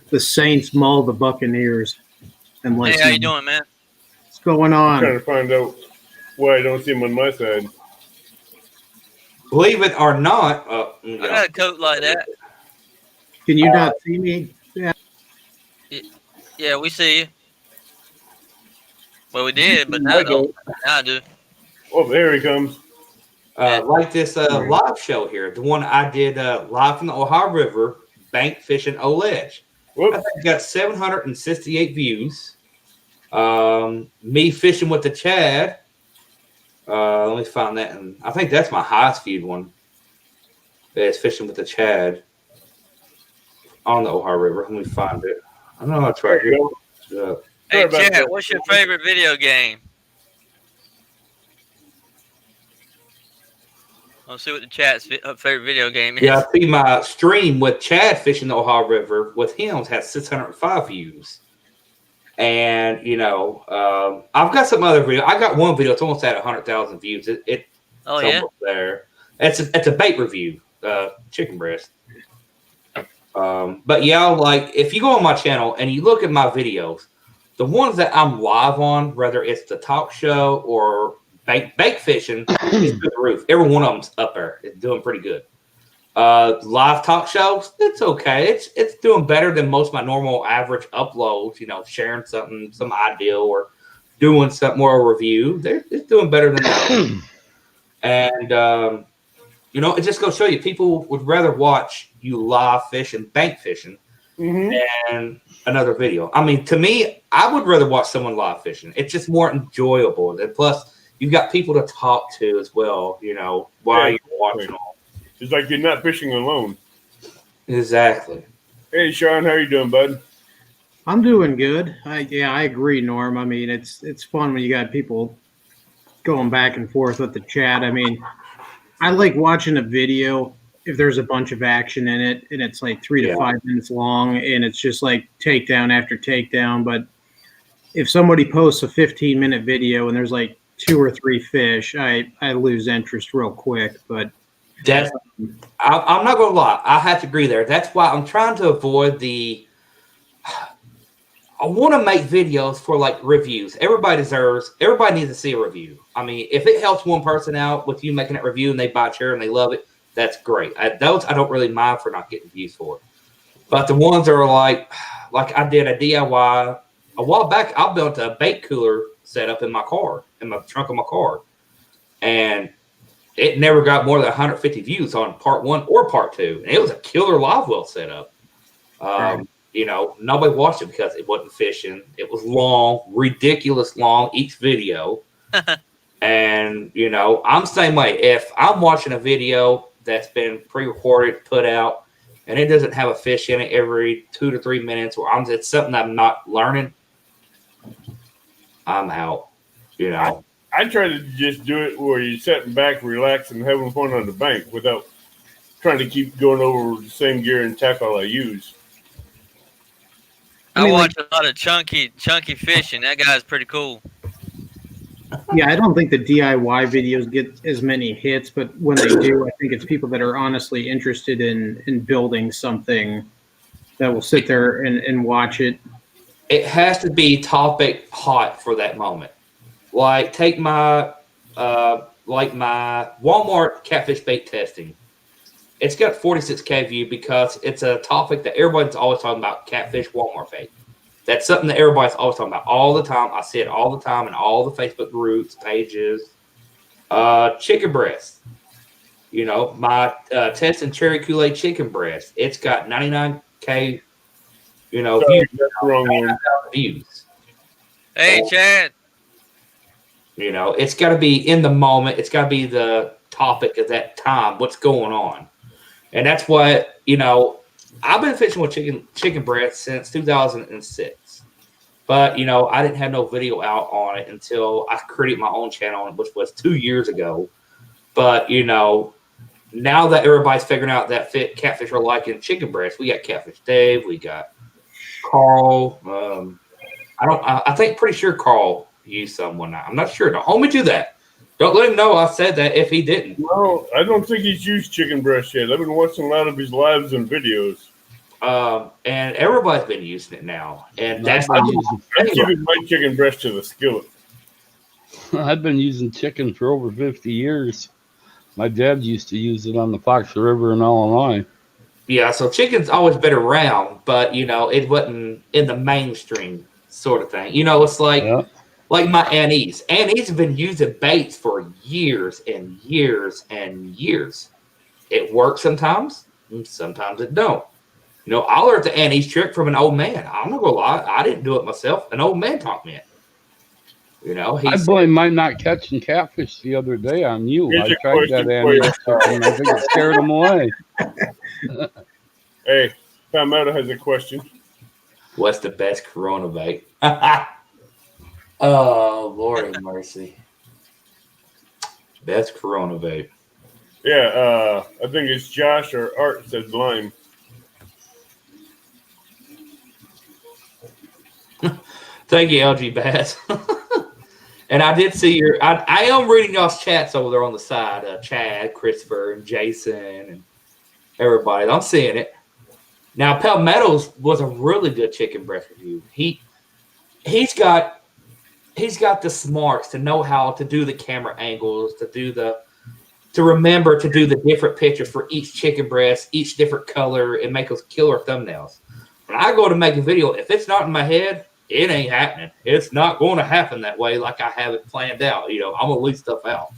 The Saints maul the Buccaneers. And Hey, how you doing, man? What's going I'm trying on? to find out why I don't see him on my side. Believe it or not, I got a coat like that. Can you not see me? Yeah, we see you. Well, we did, but now I don't. Now I do. Oh, there he comes. like this live show here, the one I did live from the Ohio River, bank fishing Oledge. I Whoops. think it got 768 views. Me fishing with the Chad. Let me find that. And I think that's my highest viewed one. It's fishing with the Chad on the Ohio River. Let me find it. I know it's right There here. you go. Hey, Sorry about Chad, that. what's your favorite video game? Let's see what the chat's favorite video game is. Yeah, I see my stream with Chad fishing the Ohio River with him has 605 views. And, I've got some other video. I got one video. It's almost at 100,000 views. It's almost there. It's a bait review, chicken breast. But yeah, like if you go on my channel and you look at my videos, the ones that I'm live on, whether it's the talk show or bait fishing, is through the roof. Every one of them's up there. It's doing pretty good. Live talk shows, it's okay. It's doing better than most of my normal average uploads. Sharing something, some idea, or doing something more review. It's doing better than that. And it just goes to show you, people would rather watch you live fishing, bank fishing, than another video. I mean, to me, I would rather watch someone live fishing. It's just more enjoyable. And plus, you've got people to talk to as well. While you're watching them. It's like you're not fishing alone. Exactly. Hey, Sean, how you doing, bud? I'm doing good. I agree, Norm. I mean, it's fun when you got people going back and forth with the chat. I mean, I like watching a video if there's a bunch of action in it and it's like 3 to 5 minutes long and it's just like takedown after takedown. But if somebody posts a 15-minute video and there's like 2 or 3 fish, I lose interest real quick. But I'm not gonna lie, I have to agree there. That's why I'm trying to avoid I want to make videos for like reviews. Everybody needs to see a review. I mean, if it helps one person out with you making that review and they buy a chair and they love it, that's great. Those I don't really mind for not getting views for. But the ones that are like I did a DIY a while back, I built a bait cooler setup in my car, in the trunk of my car. And it never got more than 150 views on part 1 or part 2. And it was a killer live well setup. Nobody watched it because it wasn't fishing. It was long, ridiculous long, each video. And, I'm the same way. If I'm watching a video that's been pre-recorded, put out, and it doesn't have a fish in it every 2 to 3 minutes, or it's something I'm not learning, I'm out. You know, I try to just do it where you're sitting back, relaxing, having fun on the bank without trying to keep going over the same gear and tackle I use. I watch a lot of chunky fishing. That guy's pretty cool. Yeah, I don't think the DIY videos get as many hits, but when they do, I think it's people that are honestly interested in building something that will sit there and watch it. It has to be topic hot for that moment. Like take my my Walmart catfish bait testing. It's got 46K view because it's a topic that everybody's always talking about, catfish Walmart bait. That's something that everybody's always talking about all the time. I see it all the time in all the Facebook groups, pages. Chicken breast. You know, my testing cherry Kool-Aid chicken breast. It's got 99K, views. That's the wrong one. Views. Hey, Chad. You know, it's got to be in the moment. It's got to be the topic of that time. What's going on? And that's what, I've been fishing with chicken breast since 2006. But, I didn't have no video out on it until I created my own channel, which was 2 years ago. But, now that everybody's figuring out that catfish are liking chicken breast, we got Catfish Dave, we got Carl. Pretty sure Carl used some one night. I'm not sure. Don't hold me to that. Don't let him know I said that if he didn't. No, I don't think he's used chicken breast yet. I've been watching a lot of his lives and videos. And everybody's been using it now. And I'm giving my chicken breast to the skillet. I've been using chicken for over 50 years. My dad used to use it on the Fox River in Illinois. Yeah, so chicken's always been around, but, it wasn't in the mainstream sort of thing. It's like... Yeah. Like my annies. Annies have been using baits for years and years and years. It works sometimes, and sometimes it don't. I learned the annies trick from an old man. I'm not gonna lie, I didn't do it myself. An old man taught me it. I blame my not catching catfish the other day on you. I tried that annies trick and I think it scared him away. Hey, Palmetto has a question. What's the best Corona bait? Oh, Lord have mercy. Best Corona vape. Yeah, I think it's Josh or Art said lime. Thank you, LG Bass. And I did see I am reading y'all's chats over there on the side. Chad, Christopher, and Jason, and everybody. I'm seeing it. Now, Palmetto's was a really good chicken breast review. He's got the smarts to know how to do the camera angles, to remember to do the different pictures for each chicken breast, each different color, and make those killer thumbnails. When I go to make a video, if it's not in my head, it ain't happening. It's not going to happen that way like I have it planned out. I'm going to leave stuff out.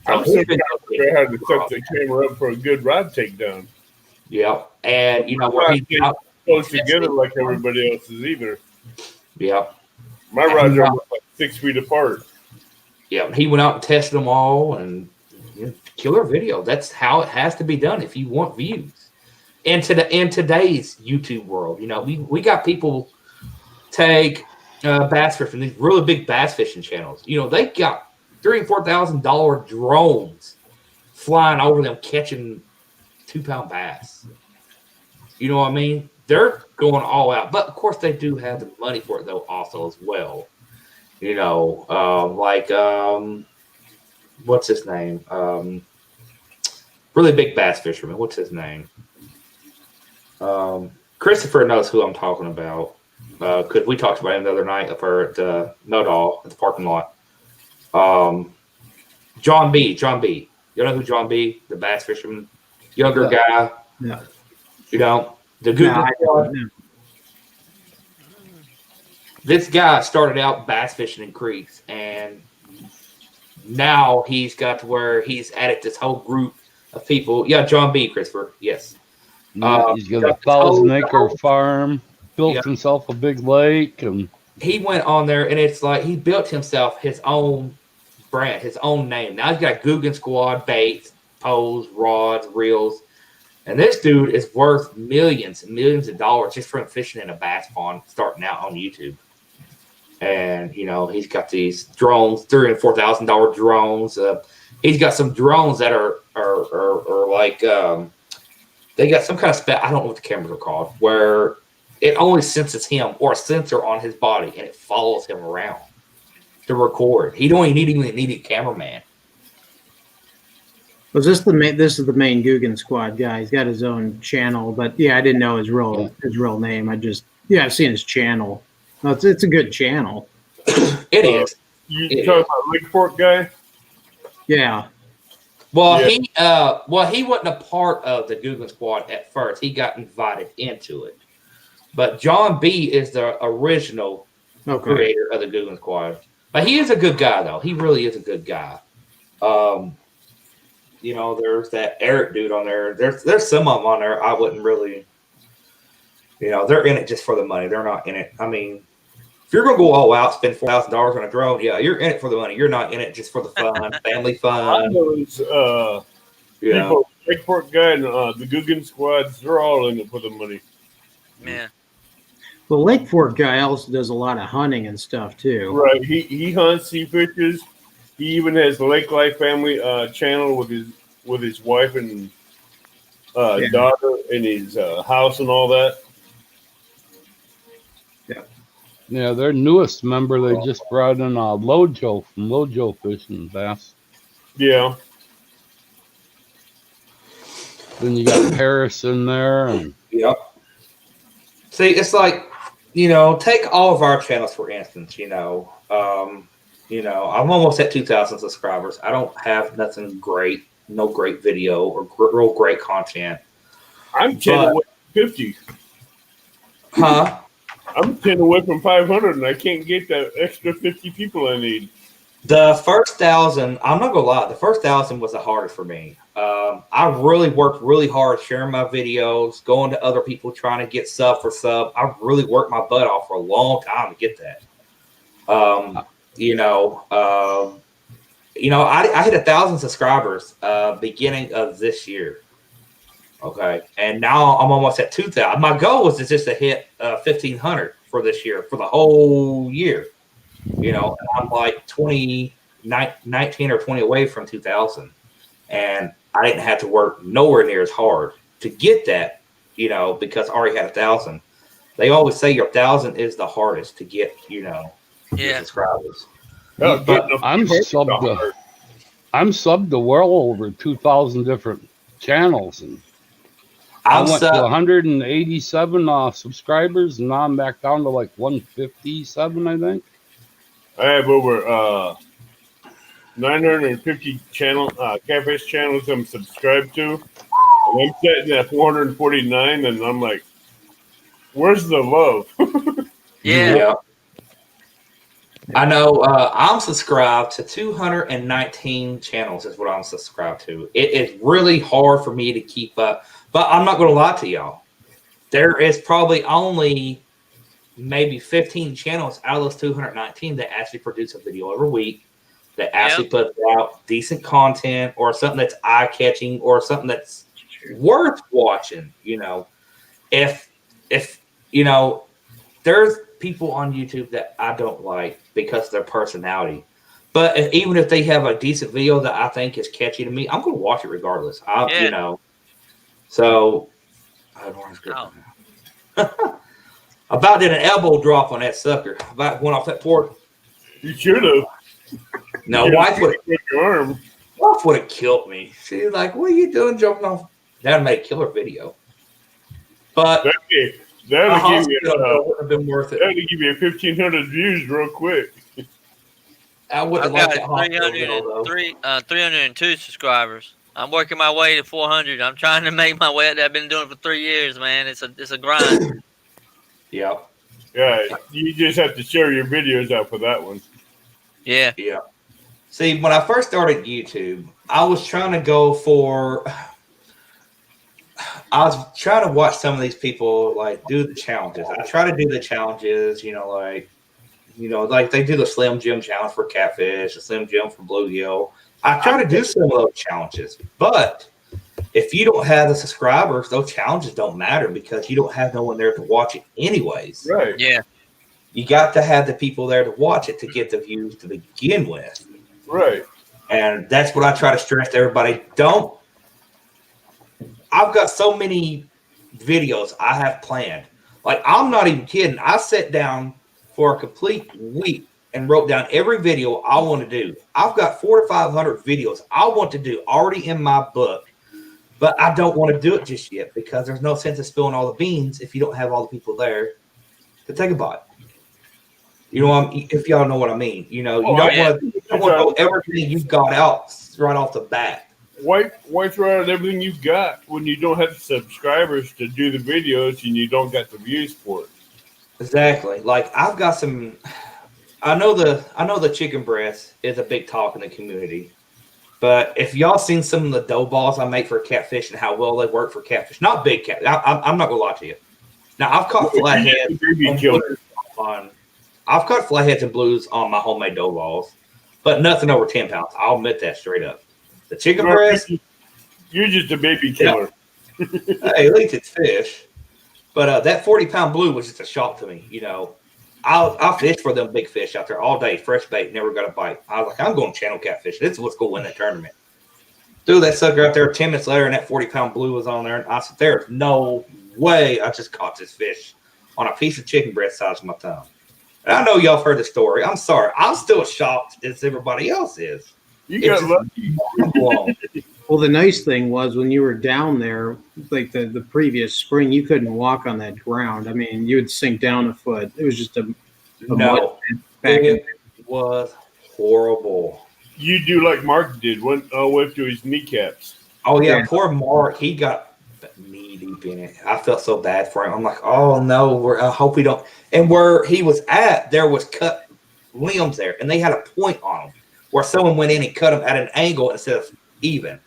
I'm still trying to figure out how to set the camera up for a good rod takedown. Yeah. And, where he's not close together like everybody else's either. Yeah. My rods are like 6 feet apart. Yeah, he went out and tested them all, and killer video. That's how it has to be done if you want views. And in today's YouTube world, we got people take bass fishing, these really big bass fishing channels. They got $3,000 and $4,000 drones flying over them catching 2-pound bass. You know what I mean? They're going all out, but of course they do have the money for it though, also as well. What's his name? Really big bass fisherman. What's his name? Christopher knows who I'm talking about because we talked about him the other night up at Nodal at the parking lot. John B. You know who John B? The bass fisherman, younger guy. No. The good. This guy started out bass fishing in creeks, and now he's got to where he's added this whole group of people. Yeah, John B. Christopher. Yes. He's got a 1,000-acre farm, built himself a big lake, and he went on there, and it's like he built himself his own brand, his own name. Now he's got Guggen Squad baits, poles, rods, reels. And this dude is worth millions and millions of dollars just from fishing in a bass pond starting out on YouTube. And, you know, he's got these drones, $3,000 and $4,000 drones. He's got some drones that are like, they got some kind of I don't know what the cameras are called, where it only senses him or a sensor on his body and it follows him around to record. He don't even need a cameraman. Was this this is the main Guggen Squad guy? He's got his own channel, but yeah, I didn't know his real name. I've seen his channel. No, it's a good channel. It is. You talking about Lake Fork guy? Yeah. Well, he wasn't a part of the Guggen Squad at first. He got invited into it. But John B is the original creator of the Guggen Squad. But he is a good guy, though. He really is a good guy. You know, there's that Eric dude on there. There's some of them on there I wouldn't really, you know, they're in it just for the money. They're not in it. I mean, if you're going to go all out, spend $4,000 on a drone, yeah, you're in it for the money. You're not in it just for the fun, family fun. People, Lake Fork guy and the Guggen Squads, they're all in it for the money. Yeah. The Lake Fork guy also does a lot of hunting and stuff too. Right. He hunts, he fishes. He even has the Lake Life family channel with his wife and daughter and his house and all that. Yeah, their newest member, they just brought in Lojo from Lojo Fishing Bass. Yeah. Then you got Paris in there. And yep. See, it's like, you know, take all of our channels for instance. You know, I'm almost at 2,000 subscribers. I don't have nothing great, no great video or real great content. I'm 10 away from 50. Huh? I'm 10 away from 500, and I can't get that extra 50 people I need. The first 1,000, I'm not gonna lie, the first 1,000 was the hardest for me. I really worked really hard sharing my videos, going to other people trying to get sub for sub. I really worked my butt off for a long time to get that. I hit 1,000 subscribers beginning of this year. Okay, and now I'm almost at 2,000. My goal was just to hit 1,500 for this year, for the whole year. You know, and I'm like 19 or 20 away from 2,000, and I didn't have to work nowhere near as hard to get that. You know, because I already had 1,000. They always say your 1,000 is the hardest to get. You know, subscribers. I'm subbed to well over 2,000 different channels, and I went to 187 subscribers, and now I'm back down to like 157, I think. I have over 950 catfish channels I'm subscribed to. And I'm sitting at 449, and I'm like, where's the love? Yeah. I know I'm subscribed to 219 channels is what I'm subscribed to. It is really hard for me to keep up, but I'm not going to lie to y'all. There is probably only maybe 15 channels out of those 219 that actually produce a video every week, that actually puts out decent content or something that's eye-catching or something that's worth watching. You know, if you know, there's people on YouTube that I don't like because of their personality. But even if they have a decent video that I think is catchy to me, I'm going to watch it regardless. You know. So, I about did an elbow drop on that sucker. About went off that port. You should have. No, wife would have killed me. She's like, "What are you doing jumping off?" That'd make a killer video. But that'd have been worth it. That'd give you 1,500 views real quick. I would have liked that 302 subscribers. I'm working my way to 400. I'm trying to make my way up there. I've been doing it for 3 years, man. It's a grind. Yeah. Yeah, you just have to share your videos out for that one. Yeah. Yeah. See, when I first started YouTube, I was trying to watch some of these people like do the challenges. I try to do the challenges, like they do the Slim Jim challenge for catfish, the Slim Jim for bluegill, I try to do some of those challenges, but if you don't have the subscribers, those challenges don't matter because you don't have no one there to watch it anyways. Right. Yeah. You got to have the people there to watch it to get the views to begin with. Right. And that's what I try to stress to everybody. I've got so many videos I have planned. Like, I'm not even kidding. I sat down for a complete week and wrote down every video I want to do. I've got 400 to 500 videos I want to do already in my book, but I don't want to do it just yet because there's no sense of spilling all the beans if you don't have all the people there to take a bite. You know, if y'all know what I mean. You know, you don't want to go everything you've got out right off the bat. Why throw out everything you've got when you don't have the subscribers to do the videos and you don't got the views for it? Exactly. Like, I've got some. I know the chicken breast is a big talk in the community, but if y'all seen some of the dough balls I make for catfish and how well they work for catfish, not big cat. I'm not gonna lie to you. Now I've caught flatheads. I've caught flatheads and blues on my homemade dough balls, but nothing over 10 pounds. I'll admit that straight up. The chicken breast. You're just a baby killer. Yeah. Hey, at least it's fish. But that 40-pound blue was just a shock to me. You know, I'll fish for them big fish out there all day, fresh bait, never got a bite. I was like, I'm going channel catfish. This is what's going to win the tournament. Threw that sucker out there 10 minutes later, and that 40-pound blue was on there. And I said, there's no way I just caught this fish on a piece of chicken breast size of my thumb. And I know y'all have heard the story. I'm sorry. I'm still as shocked as everybody else is. You got lucky. Well, the nice thing was when you were down there, like the previous spring, you couldn't walk on that ground. I mean, you would sink down a foot. It was just a mud back it was horrible. You do like Mark did, went up to his kneecaps. Oh, yeah, poor Mark. He got knee deep in it. I felt so bad for him. I'm like, oh, no, I hope we don't. And where he was at, there was cut limbs there, and they had a point on them where someone went in and cut them at an angle instead of even.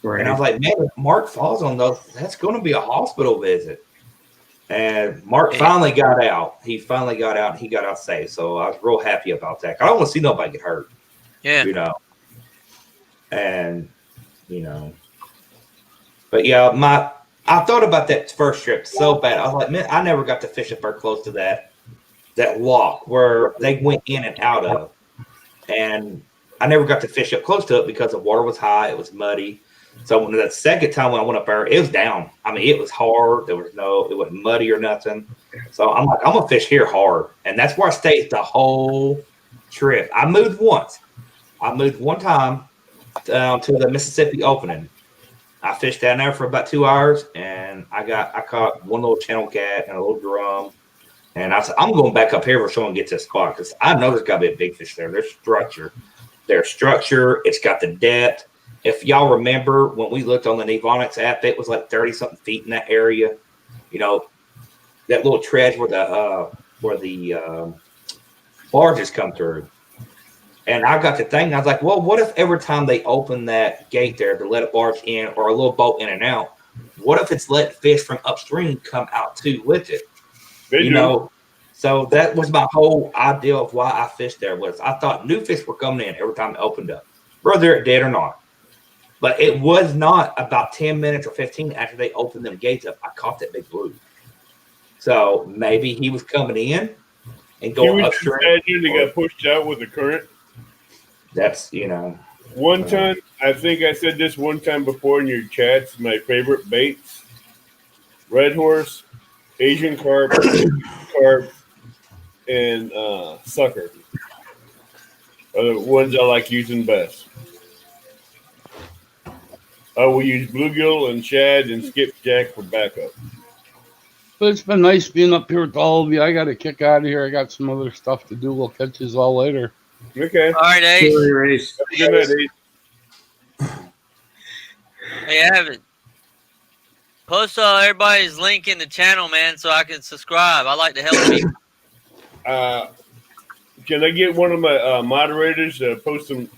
Right. And I was like, man, if Mark falls on those, that's going to be a hospital visit. And Mark finally got out. He finally got out, and he got out safe. So I was real happy about that. I don't want to see nobody get hurt. Yeah. You know. And, you know. But, yeah, I thought about that first trip so bad. I was like, man, I never got to fish up there close to that lock where they went in and out of. And I never got to fish up close to it because the water was high. It was muddy. So when that second time when I went up there, it was down. I mean, it was hard. It wasn't muddy or nothing. So I'm like, I'm going to fish here hard. And that's where I stayed the whole trip. I moved once. I moved one time down to the Mississippi opening. I fished down there for about 2 hours, and I caught one little channel cat and a little drum. And I said, I'm going back up here where someone gets this spot because I know there's got to be a big fish there. There's structure. It's got the depth. If y'all remember when we looked on the Nevonics app, it was like 30-something feet in that area. You know, that little trench where the barges come through. And I got to thinking, I was like, well, what if every time they open that gate there to let a barge in or a little boat in and out, what if it's letting fish from upstream come out too with it? You know, so that was my whole idea of why I fished there was I thought new fish were coming in every time it opened up, whether they're dead or not. But it was not about 10 minutes or 15 after they opened them gates up. I caught that big blue. So maybe he was coming in and going upstream. Imagine they got pushed out with the current. That's, you know. One time, I think I said this one time before in your chats, my favorite baits, red horse, Asian carp, and sucker are the ones I like using best. I will use bluegill and shad and skipjack for backup. But it's been nice being up here with all of you. I got to kick out of here. I got some other stuff to do. We'll catch you all later. Okay. All right, Ace. Race. Good night, Ace. Hey, Evan. Post everybody's link in the channel, man, so I can subscribe. I like to help people. Can I get one of my moderators to post some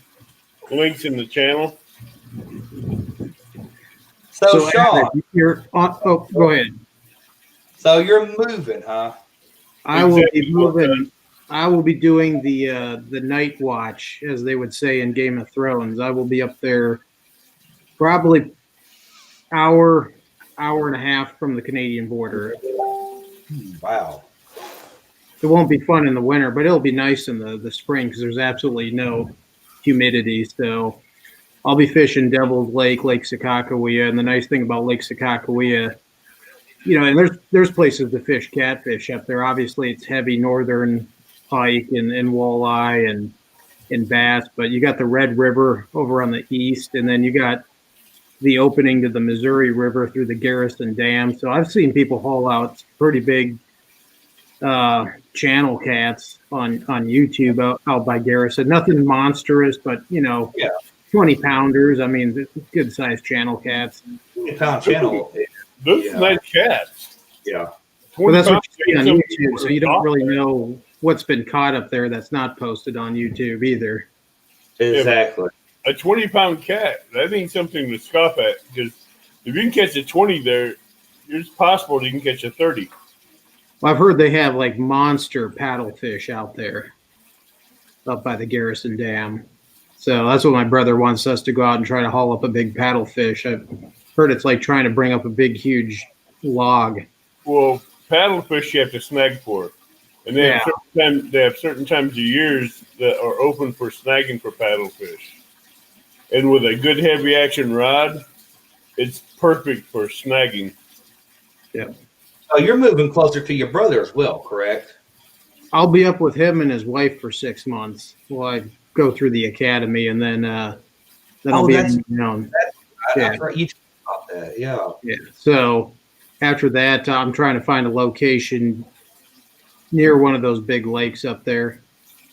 links in the channel? So Sean, you're on. Oh, go ahead. so you're moving, huh? I will be moving I will be doing the night watch, as they would say in Game of Thrones. I will be up there probably hour and a half from the Canadian border. Wow. It won't be fun in the winter, but it'll be nice in the spring because there's absolutely no humidity. So I'll be fishing Devil's Lake, Lake Sakakawea, and the nice thing about Lake Sakakawea, and there's places to fish catfish up there. Obviously, it's heavy northern pike and walleye and bass, but you got the Red River over on the east, and then you got the opening to the Missouri River through the Garrison Dam. So I've seen people haul out pretty big channel cats on YouTube out by Garrison. Nothing monstrous, but 20 pounders. I mean, good sized channel cats. 20-pound channel. Those are nice cats. Yeah. Well, that's what you see on Something YouTube, so you don't really know what's been caught up there that's not posted on YouTube either. Exactly. A 20-pound cat, that ain't something to scoff at, because if you can catch a 20 there, it's possible you can catch a 30. Well, I've heard they have like monster paddlefish out there up by the Garrison Dam. So that's what my brother wants us to go out and try to haul up a big paddlefish. I've heard it's like trying to bring up a big, huge log. Well, paddlefish you have to snag for. And they have certain times of years that are open for snagging for paddlefish. And with a good heavy action rod, it's perfect for snagging. Yeah. Oh, you're moving closer to your brother as well, correct? I'll be up with him and his wife for 6 months while I go through the academy, and then I'll be on my own. I forgot you talked about that. Yeah. Yeah. So after that, I'm trying to find a location near one of those big lakes up there.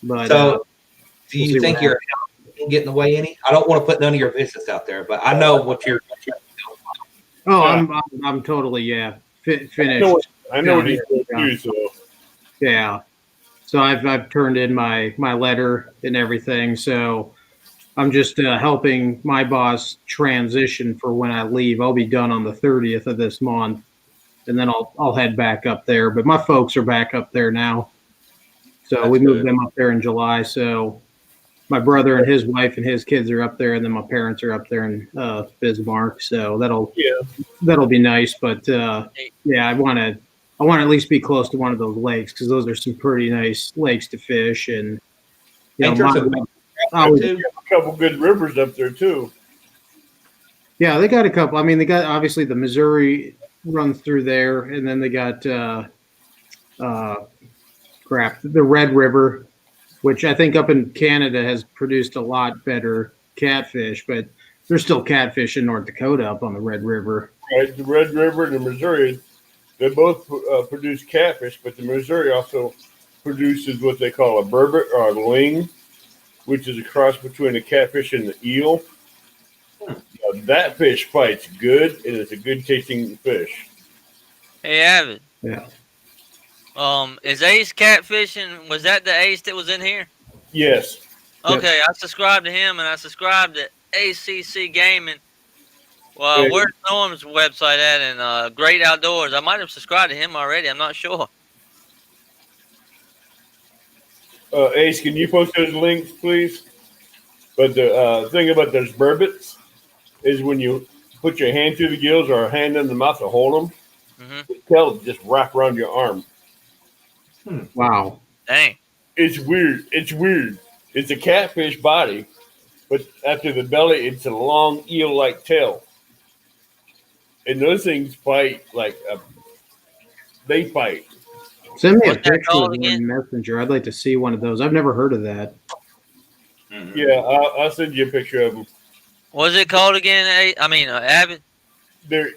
But so, do you we'll think your health can get in the way any? I don't want to put none of your business out there, but I know what you're. Oh, Yeah. I'm totally finished. I know what he's going to do. So Yeah. So I've turned in my letter and everything. So I'm just helping my boss transition for when I leave. I'll be done on the 30th of this month, and then I'll head back up there. But my folks are back up there now. So That's we moved good. them up there in July. So my brother and his wife and his kids are up there, and then my parents are up there in Bismarck. So that'll be nice. But I want to at least be close to one of those lakes because those are some pretty nice lakes to fish. And Ain't there some there's a couple good rivers up there too. yeah, they got a couple. I mean, they got obviously the Missouri runs through there, and then they got the Red River, which I think up in Canada has produced a lot better catfish, but there's still catfish in North Dakota up on the Red River. Right, the Red River and the Missouri, they both produce catfish, but the Missouri also produces what they call a burbot or a ling, which is a cross between a catfish and the eel. Now, that fish fights good, and it's a good tasting fish. Hey, Avid. Yeah. Is Ace catfishing? Was that the Ace that was in here? Yes. Okay, I subscribe to him, and I subscribe to ACC Gaming. Well, Yeah. where's Norm's website at? And Great Outdoors. I might have subscribed to him already. I'm not sure. Ace, can you post those links, please? But the thing about those burbots is when you put your hand through the gills or a hand in the mouth to hold them, the tail just wrap around your arm. Wow. Dang. It's weird. It's a catfish body, but after the belly, it's a long eel-like tail. And those things fight they fight. Send me a What's that picture called of one again? in Messenger. I'd like to see one of those. I've never heard of that. Yeah, I'll send you a picture of them. What's it called again? Avid? They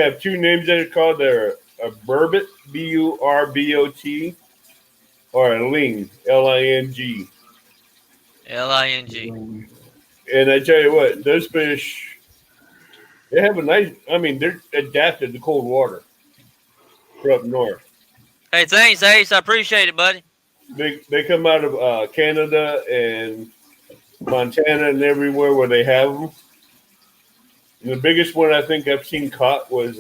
have two names that are called. They're a burbot, B-U-R-B-O-T, or a ling, L-I-N-G. Ling. And I tell you what, those fish, they have a nice, they're adapted to cold water for up north. Hey, thanks, Ace. I appreciate it, buddy. They come out of Canada and Montana and everywhere where they have them. And the biggest one I think I've seen caught was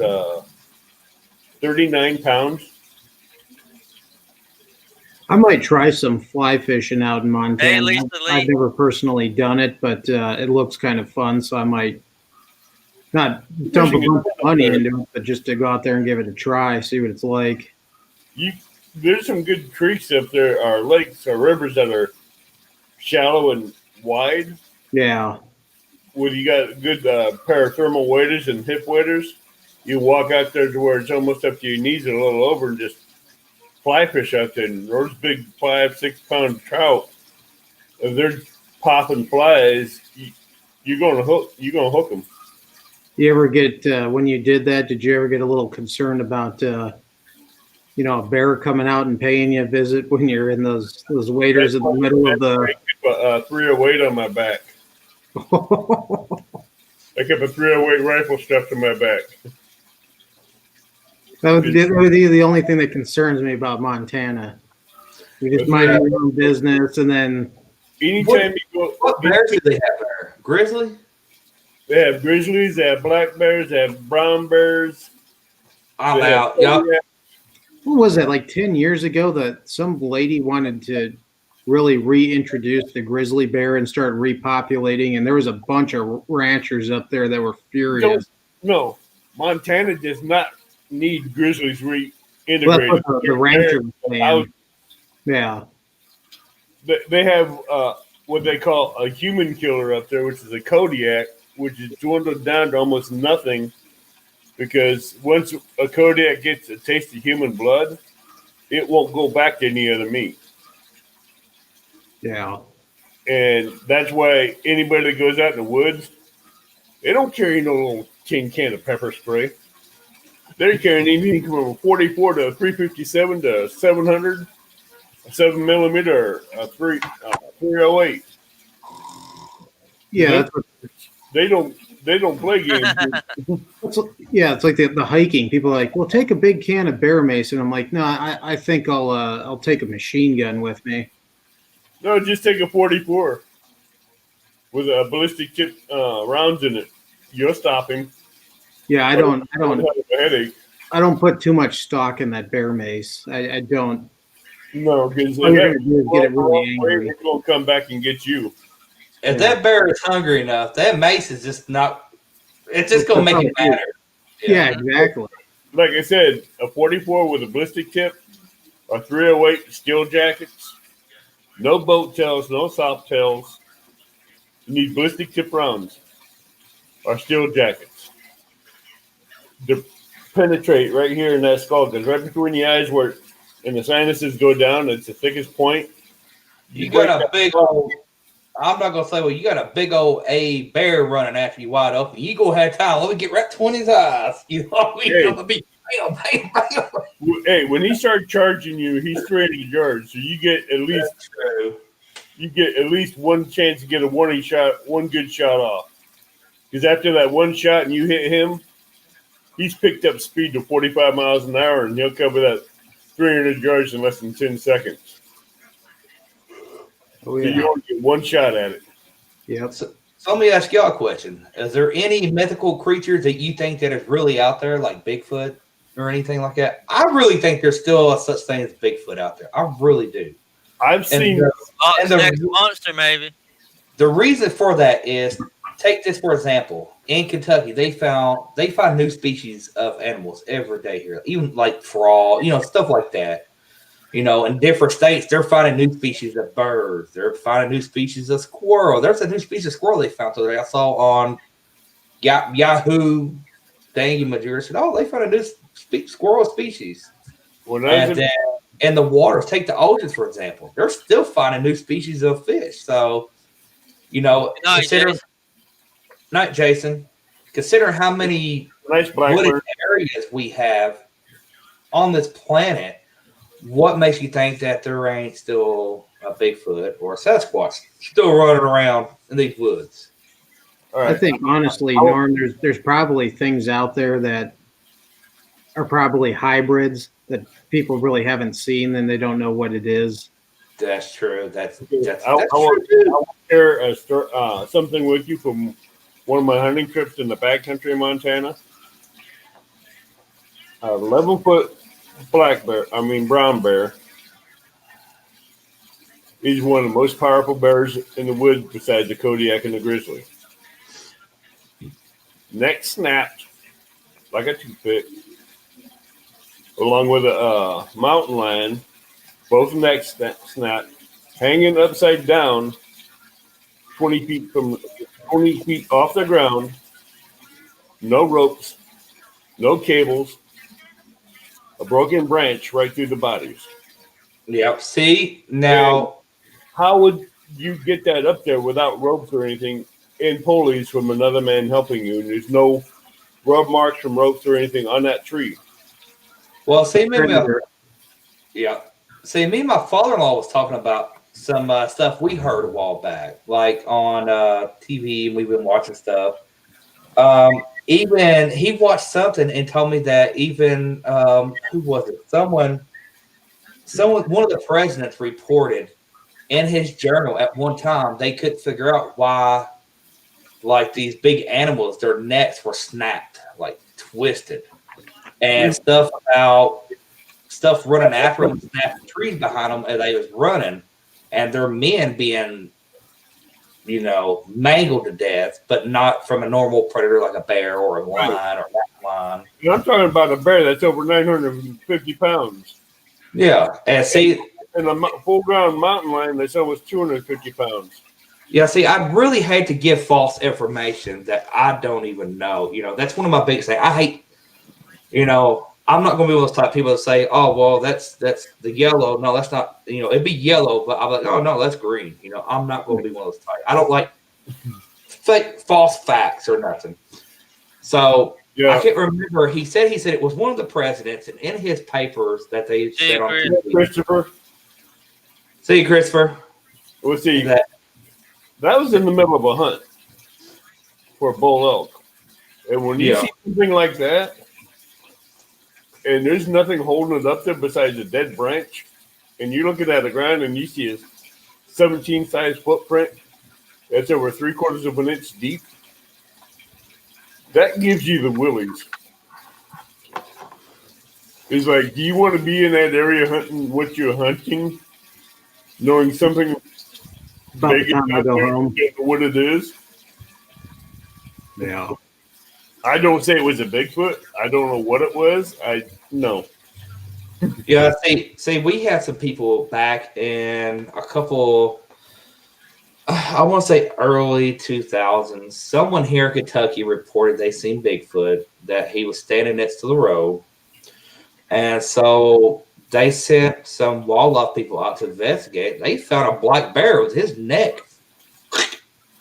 39 pounds. I might try some fly fishing out in Montana. Lisa I've Lee. never personally done it, but it looks kind of fun, so I might not dump a Fishing is bunch of money there. into it, but just to go out there and give it a try, see what it's like. There's some good creeks up there, or lakes, or rivers that are shallow and wide. Yeah. Where you got good pair of thermal waders and hip waders. You walk out there to where it's almost up to your knees and a little over, and just fly fish out there. And those big 5-6 pound trout, if they're popping flies, you're gonna hook them. You ever get when you did that? Did you ever get a little concerned about a bear coming out and paying you a visit when you're in those waders in the middle of the? 308 on my back. I kept a 308 rifle stuffed in my back. That would be the only thing that concerns me about Montana. You just mind your own business, and then Anytime you go, What bears do they have there? Grizzly? they have grizzlies, they have black bears, they have brown bears. I'm they have out. Yup. Kodiak. what was it, like 10 years ago that some lady wanted to really reintroduce the grizzly bear and start repopulating, and there was a bunch of ranchers up there that were furious. No, Montana does not need grizzlies Well, reintegrated. that's what the rancher was saying. Yeah. They have what they call a human killer up there, which is a Kodiak, which is dwindled down to almost nothing, because once a Kodiak gets a taste of human blood, it won't go back to any other meat. Yeah. And that's why anybody that goes out in the woods, they don't carry no little tin can of pepper spray. They're carrying anything from a 44 to a 357 to 700, a 7mm, or a 308. Yeah. That's what, They don't play games. it's like the hiking. People are like, well, take a big can of bear mace, and I'm like, no, I think I'll take a machine gun with me. No, just take a 44 with a ballistic tip rounds in it. You'll stop him. Yeah, I don't have a headache. I don't put too much stock in that bear mace. I don't. No, because All you're gonna do is get it really angry. it's gonna come back and get you. If that bear is hungry enough, that mace is just not. It's just gonna make it matter. Yeah, exactly. Like I said, a 44 with a ballistic tip, a 308 steel jackets, no boat tails, no soft tails. You need ballistic tip rounds or steel jackets to penetrate right here in that skull, because right between the eyes where and the sinuses go down, it's the thickest point. You got a big old. I'm not gonna say, well, you got a big old A bear running after you wide open. You go ahead, time. Let me get right between his eyes. You know, Hey. gonna be bam, bam, bam. Hey, when he starts charging you, he's 300 yards, so you get at least one chance to get a warning shot, one good shot off. Because after that one shot and you hit him, he's picked up speed to 45 miles an hour, and he'll cover that 300 yards in less than 10 seconds. Oh So you yeah. only get one shot at it. Yep. So let me ask y'all a question: is there any mythical creatures that you think that is really out there, like Bigfoot or anything like that? I really think there's still a such thing as Bigfoot out there. I really do. I've seen And the- Next monster, maybe. The reason for that is, take this for example. In Kentucky, they find new species of animals every day here, even like frog, stuff like that. In different states, they're finding new species of birds. They're finding new species of squirrel. There's a new species of squirrel they found today. I saw on Yahoo Thingamajigger said, "Oh, they found a new squirrel species." when I was And in, then in the waters, take the oceans for example. They're still finding new species of fish. So, consider Jason. not Jason. Consider how many nice wooded blackbird. areas we have on this planet. What makes you think that there ain't still a Bigfoot or a Sasquatch still running around in these woods? All I right. think honestly, Norm, there's probably things out there that are probably hybrids that people really haven't seen and they don't know what it is. That's true. That's I true. want to share something with you from one of my hunting trips in the backcountry of Montana. 11-foot brown bear He's one of the most powerful bears in the woods besides the Kodiak and the grizzly. Neck snapped like a toothpick, along with a mountain lion. Both necks snapped, hanging upside down, 20 feet off the ground. No ropes, no cables, a broken branch right through the bodies. Yep. See now, how would you get that up there without ropes or anything and pulleys from another man helping you? And there's no rub marks from ropes or anything on that tree. well, see, me and my father-in-law was talking about some stuff we heard a while back, like on TV, and we've been watching stuff. Even he watched something and told me that even who was it? Someone, one of the presidents reported in his journal at one time they couldn't figure out why, like these big animals, their necks were snapped, like twisted, and stuff running after them, snapping trees behind them as they was running, and their men being, mangled to death, but not from a normal predator like a bear or a lion or a lion. And I'm talking about a bear that's over 950 pounds. Yeah, and see, and a full-ground mountain lion that's almost 250 pounds. Yeah, see, I really hate to give false information that I don't even know. That's one of my biggest things. I hate, I'm not going to be one of those type of people that say, oh, well, that's the yellow. No, that's not, it'd be yellow, but I'm like, oh, no, that's green. I'm not going to be one of those type. I don't like fake false facts or nothing. So Yeah. I can't remember. He said it was one of the presidents, and in his papers that they said on TV. Christopher. See, Christopher. Let's see. That was in the middle of a hunt for a bull elk. And when you see something like that, and there's nothing holding it up there besides a dead branch, and you're looking at the ground and you see a 17-size footprint that's over 3/4 of an inch deep, that gives you the willies. It's like, do you want to be in that area hunting what you're hunting, knowing something About the big time I go home. what it is? Yeah. I don't say it was a Bigfoot. I don't know what it was. No. Yeah, see, we had some people back in a couple, I want to say early 2000s. Someone here in Kentucky reported they seen Bigfoot, that he was standing next to the road. And so they sent some wildlife people out to investigate. They found a black bear with his neck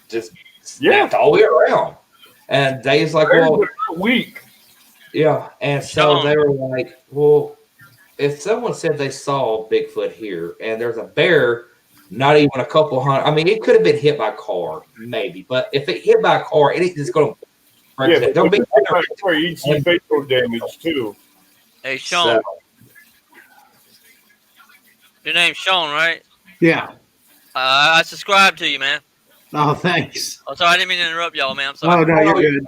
just snapped all the way around. And they was like, well, weak. Yeah. And so they were like, well, if someone said they saw Bigfoot here and there's a bear, not even a couple hundred, I mean, it could have been hit by a car, maybe. But if it hit by a car, it ain't just going to. Don't be you'd see facial damage too. Hey, Sean. Your name's Sean, right? Yeah. I subscribe to you, man. Oh, thanks. Oh, sorry, I didn't mean to interrupt y'all, man. I'm sorry. Oh, no, you're good.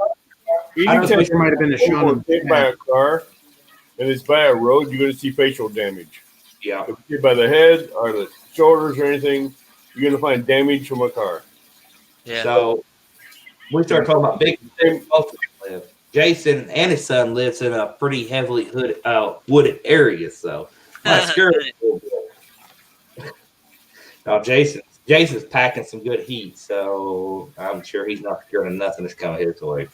I think there might have been a Sean. Hit by a car, and it's by a road, you're going to see facial damage. Yeah. If you're by the head or the shoulders or anything, you're going to find damage from a car. Yeah. So we started talking about Bigfoot. Jason and his son lives in a pretty heavily wooded area, so I'm scared a little bit. Now Jason's packing some good heat, so I'm sure he's not scared of nothing that's coming his way.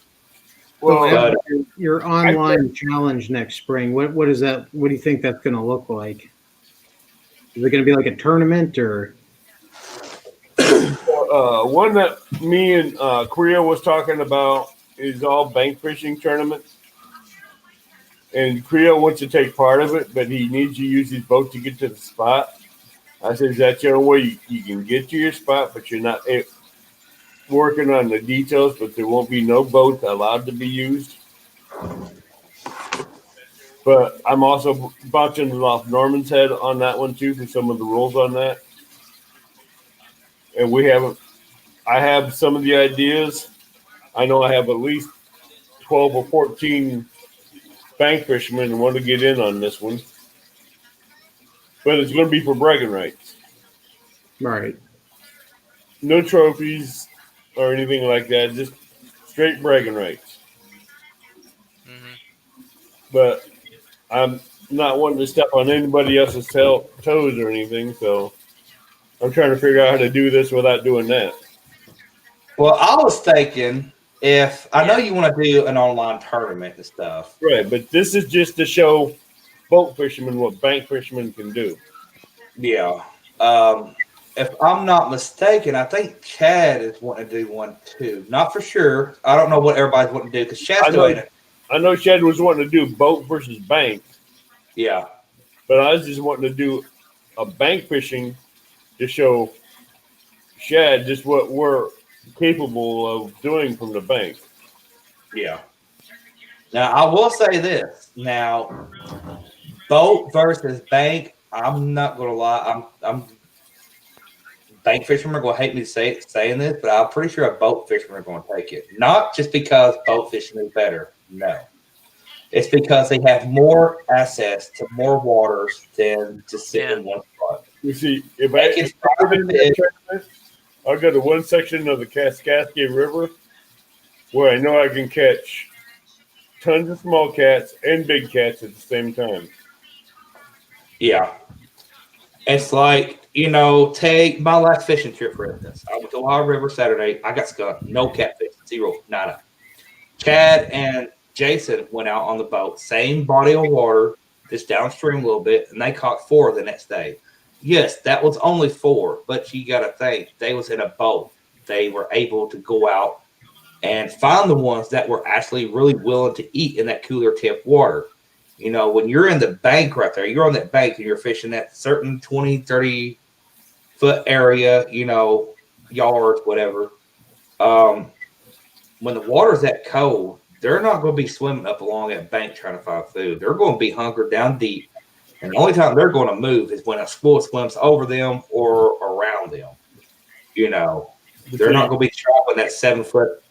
Well, your online challenge next spring, what is that? What do you think that's going to look like? Is it going to be like a tournament or? One that me and Korea was talking about is all bank fishing tournaments. And Korea wants to take part of it, but he needs to use his boat to get to the spot. I said, that's the only way you can get to your spot, but you're not working on the details, but there won't be no boat allowed to be used. But I'm also bouncing it off Norman's head on that one too for some of the rules on that. And I have some of the ideas. I know I have at least 12 or 14 bank fishermen who want to get in on this one. But it's going to be for bragging rights. Right. No trophies or anything like that. Just straight bragging rights. Hmm. But I'm not wanting to step on anybody else's toes or anything, so I'm trying to figure out how to do this without doing that. Well, I was thinking if I know you want to do an online tournament and stuff. Right, but this is just to show boat fishermen what bank fishermen can do. Yeah. If I'm not mistaken, I think Chad is wanting to do one too. Not for sure. I don't know what everybody's wanting to do because Chad's doing it. I know Chad was wanting to do boat versus bank, Yeah. but I was just wanting to do a bank fishing to show Chad just what we're capable of doing from the bank. Yeah. Now I will say this. Now, boat versus bank. I'm not gonna lie. I'm bank fishermen are gonna hate me saying this, but I'm pretty sure a boat fishermen are gonna take it. Not just because boat fishing is better. No. It's because they have more access to more waters than to sit in one spot. You see, if Bank is I'll go to one section of the Kaskaskia River where I know I can catch tons of small cats and big cats at the same time. Yeah. It's like, take my last fishing trip, for instance. I went to Ohio River Saturday. I got skunked. No catfish. Zero. Nada. Chad and Jason went out on the boat. Same body of water, just downstream a little bit, and they caught 4 the next day. Yes, that was only 4, but you got to think, they was in a boat. They were able to go out and find the ones that were actually really willing to eat in that cooler tip water. When you're in the bank right there, you're on that bank and you're fishing that certain 20, 30 foot area, yards, whatever. When the water's that cold, they're not going to be swimming up along that bank trying to find food. They're going to be hunkered down deep. And the only time they're going to move is when a school swims over them or around them. They're not going to be traveling that 7 foot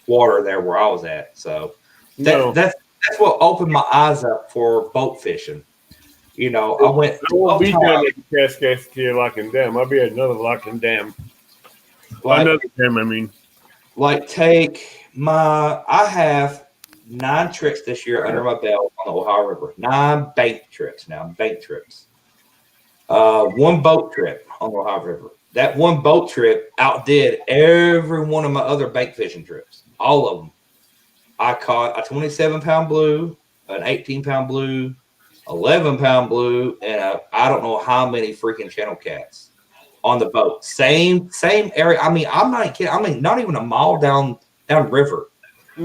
water there where I was at. So that's what opened my eyes up for boat fishing. I won't be down at the Kaskaskia Lock and Dam. I'll be at another Lock and Dam. Another dam, I mean. Like I have 9 trips this year under my belt on the Ohio River. 9 bank trips now, 1 boat trip on the Ohio River. That 1 boat trip outdid every one of my other bank fishing trips. All of them. I caught a 27-pound blue, an 18-pound blue, 11-pound blue, and I don't know how many freaking channel cats on the boat. Same area. I mean, I'm not kidding. I mean, not even a mile down river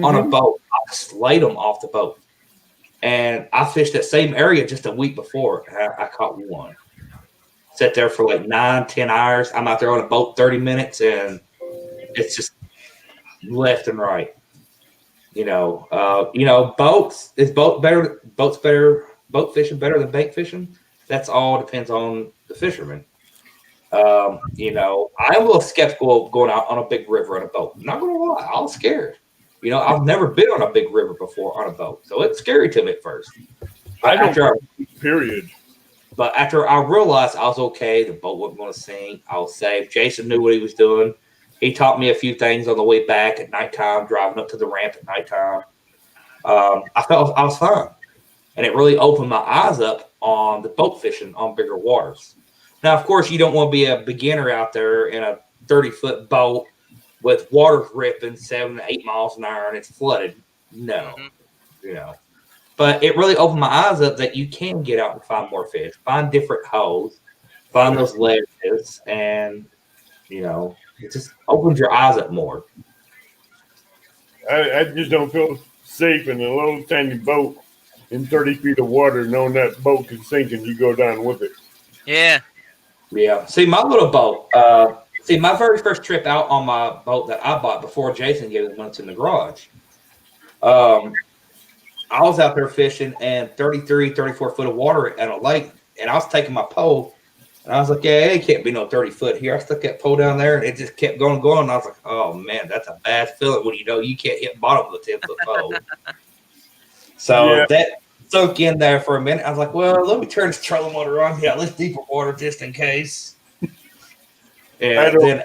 on a boat. I slayed them off the boat. And I fished that same area just a week before. I caught 1. Sat there for like 9-10 hours. I'm out there on a boat 30 minutes, and it's just left and right. Boats is boat better. Boat fishing better than bank fishing. That's all depends on the fisherman. I'm a little skeptical of going out on a big river on a boat. I'm not gonna lie, I was scared. I've never been on a big river before on a boat, so it's scary to me at first. Period. But after I realized I was okay, the boat wasn't going to sink, I was safe. Jason knew what he was doing. He taught me a few things on the way back at nighttime, driving up to the ramp at nighttime. I felt I was fine. And it really opened my eyes up on the boat fishing on bigger waters. Now, of course, you don't want to be a beginner out there in a 30-foot boat with water ripping 7 to 8 miles an hour and it's flooded. No, But it really opened my eyes up that you can get out and find more fish, find different holes, find those ledges, and, it just opens your eyes up more. I just don't feel safe in a little tiny boat in 30 feet of water knowing that boat can sink and you go down with it. Yeah. Yeah. See, my little boat, my very first trip out on my boat that I bought before Jason gave it once in the garage, I was out there fishing and 33, 34 foot of water at a lake, and I was taking my pole, and I was like, yeah, it can't be no 30 foot here. I stuck that pole down there, and it just kept going, and I was like, oh, man, that's a bad feeling when you can't hit bottom of the 10-foot pole. So that sunk in there for a minute. I was like, well, let me turn this trolling motor on. Yeah, let's deeper water just in case. And then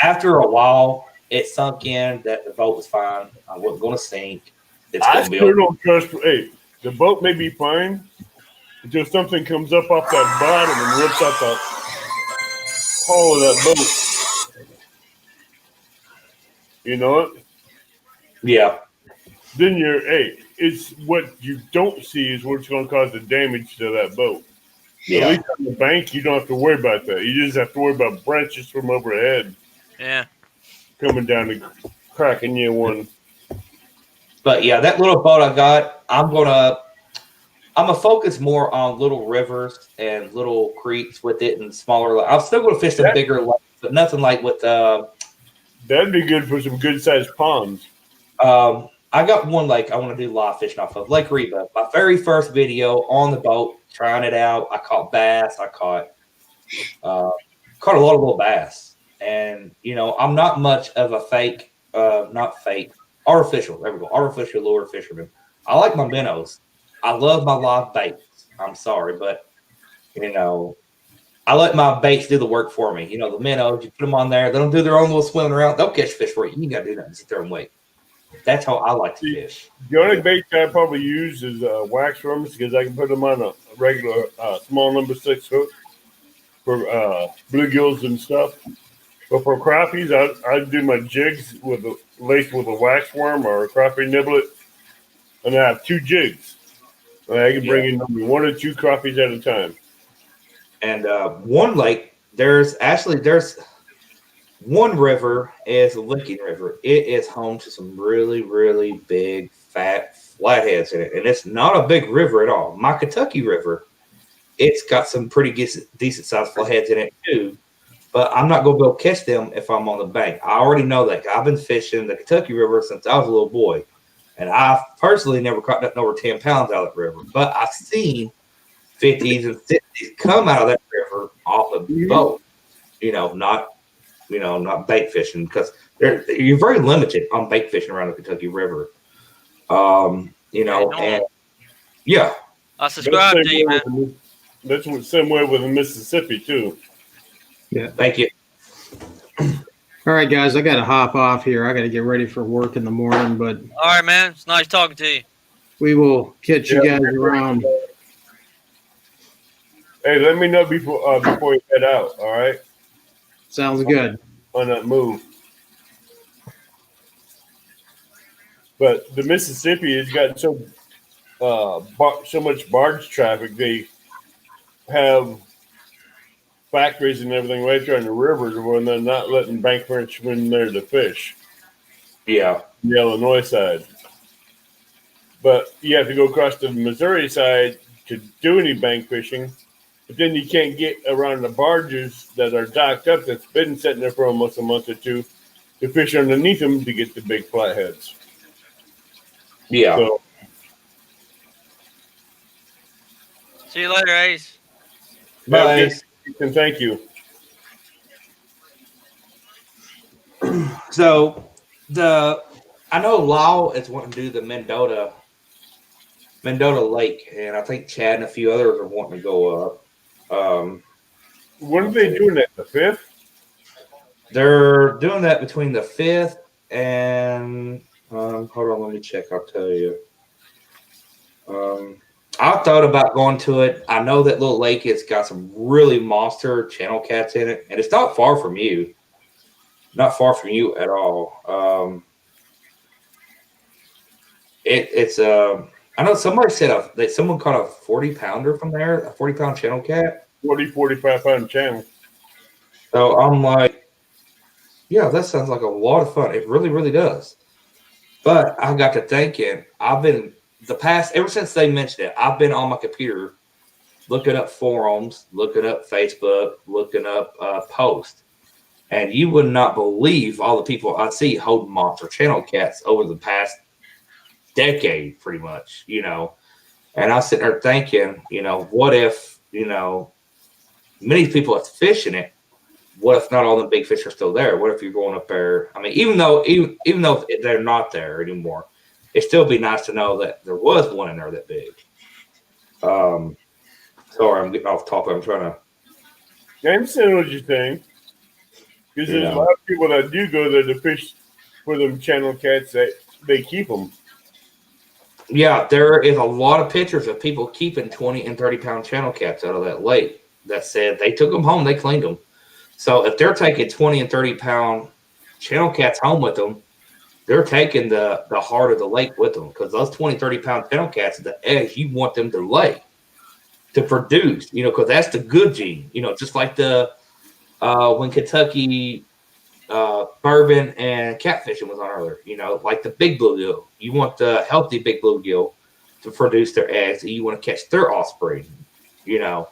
after a while, it sunk in that the boat was fine. I wasn't going to sink. It's I going to be still okay. don't trust. Hey, the boat may be fine until something comes up off that bottom and rips out the hull of that boat. You know what? Yeah. Then it's what you don't see is what's going to cause the damage to that boat. At Yeah. least on the bank, you don't have to worry about that. You just have to worry about branches from overhead Yeah. coming down and cracking you one. But yeah, that little boat I got, I'm gonna focus more on little rivers and little creeks with it and smaller. I'm still gonna fish some bigger lakes, but nothing like with. That'd be good for some good sized ponds. I got one lake I want to do live fishing off of, Lake Reba. My very first video on the boat, trying it out. I caught bass. I caught a lot of little bass, and I'm not much of a artificial. There we go, artificial lure fisherman. I like my minnows. I love my live baits. I'm sorry, but I let my baits do the work for me. The minnows, you put them on there, they don't do their own little swimming around. They'll catch fish for you. You ain't got to do nothing. Sit there and wait. That's how I like to fish. The only bait I probably use is wax worms because I can put them on a regular small number 6 hook for bluegills and stuff. But for crappies, I do my jigs laced with a wax worm or a crappie niblet, and I have 2 jigs. And I can bring in maybe 1 or 2 crappies at a time. And one lake, there's one river is the Licking River. It is home to some really, really big, fat flatheads in it. And it's not a big river at all. My Kentucky River, it's got some pretty decent sized flatheads in it too. But I'm not going to be able to catch them if I'm on the bank. I already know that. I've been fishing the Kentucky River since I was a little boy. And I've personally never caught nothing over 10 pounds out of that river. But I've seen 50s and 60s come out of that river off the boat. Not bait fishing because you're very limited on bait fishing around the Kentucky River. And yeah. I subscribe to you, man. That's the same way with the Mississippi too. Yeah. Thank you. All right, guys, I got to hop off here. I got to get ready for work in the morning, but All right, man. It's nice talking to you. we will catch you guys around. Hey, let me know before you head out. All right, Sounds good. on that move. But the Mississippi has got so much barge traffic. They have factories and everything right there in the rivers where they're not letting bank fishermen there to fish. Yeah. The Illinois side. But you have to go across to the Missouri side to do any bank fishing. But then you can't get around the barges that are docked up that's been sitting there for almost a month or two to fish underneath them to get the big flatheads. Yeah. So, See you later, Ace. Bye. and thank you. So I know Lyle is wanting to do the Mendota Lake, and I think Chad and a few others are wanting to go up. When are they doing that? The 5th? They're doing that between the 5th and hold on, let me check. I'll tell you. I thought about going to it. I know that little lake has got some really monster channel cats in it, and it's not far from you. Not far from you at all. It's I know somebody said that someone caught a 40-pounder from there, a 40-pound channel cat. 45 pound channel. So I'm like, yeah, that sounds like a lot of fun. It really, really does. But I got to thinking, ever since they mentioned it, I've been on my computer looking up forums, looking up Facebook, looking up posts. And you would not believe all the people I see holding monster channel cats over the past decade, pretty much, And I was sitting there thinking, what if, many people are fishing it. What if not all the big fish are still there? What if you're going up there? I mean, even though they're not there anymore, it'd still be nice to know that there was one in there that big. Sorry, I'm getting off topic. I'm trying to. I understand what you're saying. Because there's a lot of people that do go there to fish for them channel cats that they keep them. Yeah, there is a lot of pictures of people keeping 20 and 30-pound channel cats out of that lake that said they took them home, they cleaned them. So if they're taking 20 and 30-pound channel cats home with them, they're taking the heart of the lake with them, because those 20, 30-pound channel cats, the eggs, you want them to lay, to produce, because that's the good gene, just like when Kentucky bourbon and catfishing was on earlier, like the big bluegill. You want the healthy big bluegill to produce their eggs, and you want to catch their offspring, So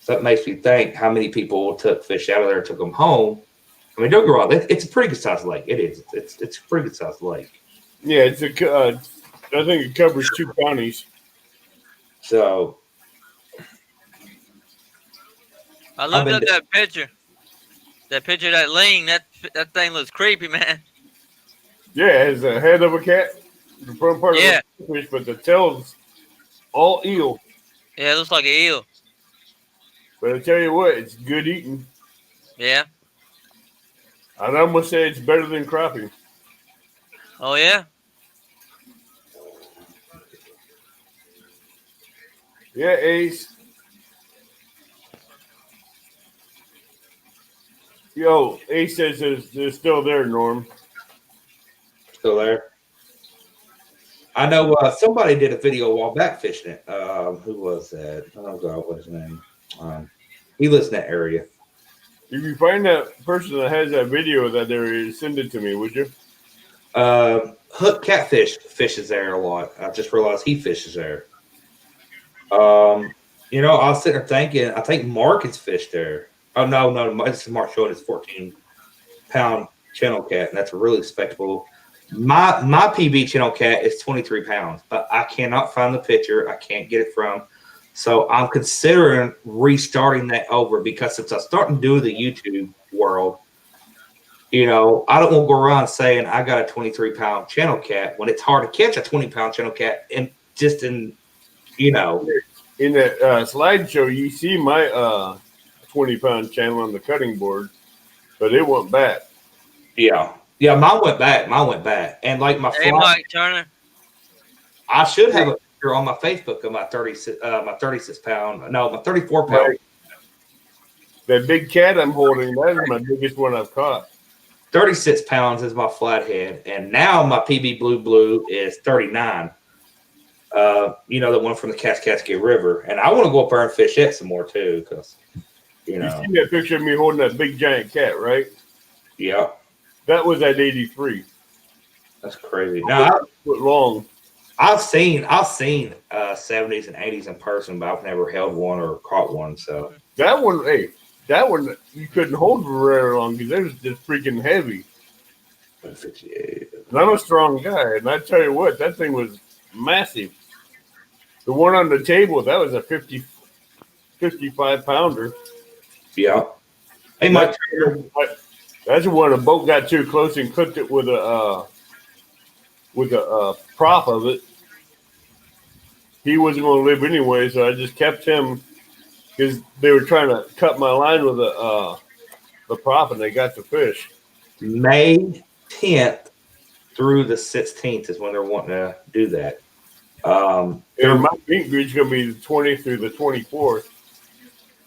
that makes me think how many people took fish out of there and took them home. I mean, don't get me wrong, it's a pretty good sized lake. It is. It's a pretty good sized lake. Yeah, I think it covers 2 counties. So I looked up that picture. That picture of that ling, that thing looks creepy, man. Yeah, it has the head of a cat, the front part of the fish, but the tail's all eel. Yeah, it looks like an eel. But I tell you what, it's good eating. Yeah. I'd almost say it's better than crappie. Oh, yeah? Yeah, Ace. Yo, Ace says they're still there, Norm. Still there. I know somebody did a video a while back fishing it. Who was that? Oh, God, what's his name? He lives in that area. If you find that person that has that video that there, send it to me, would you? Hook Catfish fishes there a lot. I just realized he fishes there. I was sitting there thinking, I think Mark has fished there. Oh, no, this is Mark showing his 14-pound channel cat, and that's a really respectable. My PB channel cat is 23 pounds, but I cannot find the picture. I can't get it from. So I'm considering restarting that over, because since I'm starting to do the YouTube world, I don't want to go around saying I got a 23-pound channel cat when it's hard to catch a 20-pound channel cat, and in that slideshow, you see my 20-pound channel on the cutting board, but it went back. Yeah, mine went back, and like my Mike Turner. I should have a picture on my Facebook of my 34 pound. Right. That big cat I'm holding, that is my biggest one I've caught. 36 pounds is my flathead, and now my PB Blue is 39. The one from the Kaskaskia River, and I want to go up there and fish it some more too, because you see that picture of me holding that big giant cat, right? Yeah, that was at 83. That's crazy. Now, long. I've seen 70s and 80s in person, but I've never held one or caught one. So that one you couldn't hold for very long because it was just freaking heavy. I'm a strong guy, and I tell you what, that thing was massive. The one on the table, that was a 55 pounder. Yeah. Hey, Mike. That's when a boat got too close and clipped it with a prop of it. He wasn't going to live anyway, so I just kept him because they were trying to cut my line with the prop, and they got the fish. May 10th through the 16th is when they're wanting to do that. My meet greet's going to be the 20th through the 24th.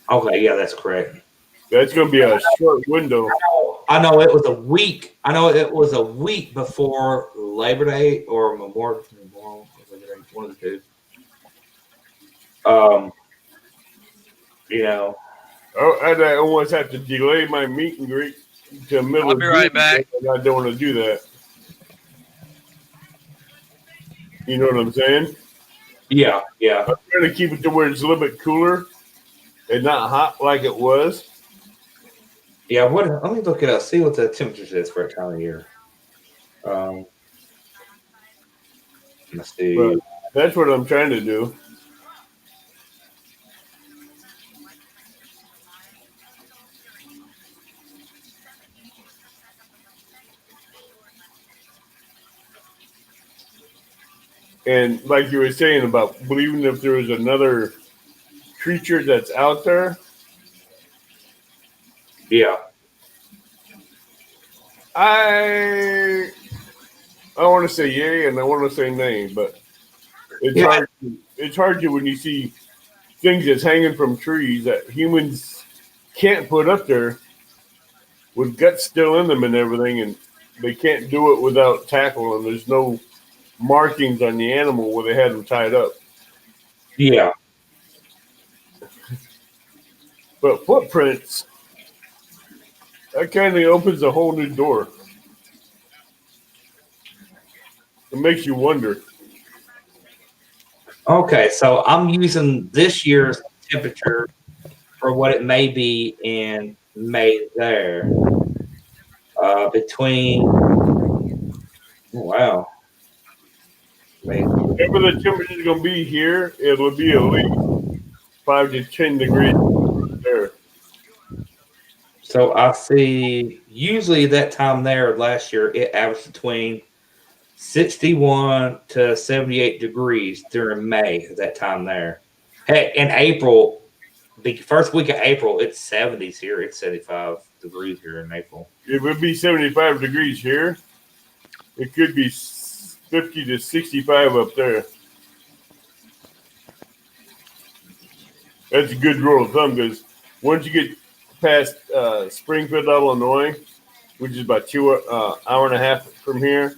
Okay, yeah, that's correct. That's going to be a short window. I know it was a week. Before Labor Day or Memorial, one of the two. I almost have to delay my meet and greet to the middle. I'll be right back. I don't want to do that. You know what I'm saying? Yeah. I'm trying to keep it to where it's a little bit cooler and not hot like it was. Yeah, let me look it up, see what the temperature is for that time of year. Let's see. But that's what I'm trying to do. And like you were saying about believing if there was another creature that's out there. Yeah. I want to say yay and I want to say nay, but it's Yeah. hard. It's hard to when you see things that's hanging from trees that humans can't put up there with guts still in them and everything, and they can't do it without tackle, and there's no markings on the animal where they had them tied up. Yeah. But footprints, that kind of opens a whole new door. It makes you wonder. Okay, so I'm using this year's temperature for what it may be in May there. Wow. May. Whatever the temperature is going to be here, it will be at least 5 to 10 degrees there. So I see usually that time there last year, it averaged between 61 to 78 degrees during May, that time there. Hey, in April, the first week of April, it's 70s here. It's 75 degrees here in April. It would be 75 degrees here. It could be 50 to 65 up there. That's a good rule of thumb because once you get past Springfield, Illinois, which is about 2 hour and a half from here,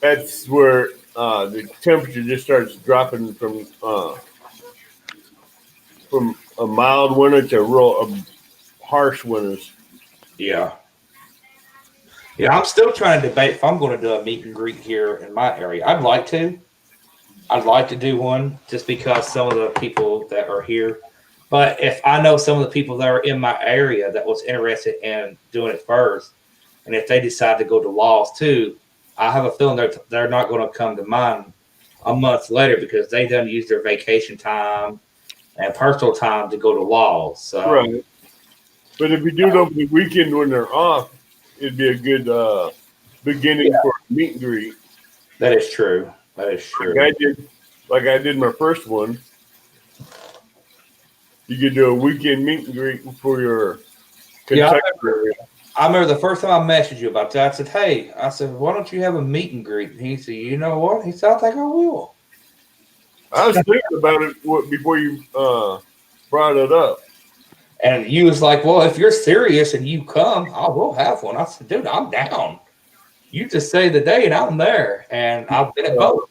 that's where the temperature just starts dropping from a mild winter to real harsh winters. Yeah. Yeah, I'm still trying to debate if I'm going to do a meet and greet here in my area. I'd like to do one just because some of the people that are here. But if I know some of the people that are in my area that was interested in doing it first, and if they decide to go to Laws too, I have a feeling they're not going to come to mine a month later because they done use their vacation time and personal time to go to Laws. So. Right. But if you do it over the weekend when they're off, it'd be a good beginning for a meet and greet. That is true. That is true. Like I did my first one. You could do a weekend meet and greet for your Kentucky area. I remember the first time I messaged you about that. I said, "Hey," I said, "why don't you have a meet and greet?" And he said, "You know what?" He said, "I think I will." I was thinking about it before you brought it up. And you was like, "Well, if you're serious and you come, I will have one." I said, "Dude, I'm down. You just say the day and I'm there." And I've been at both.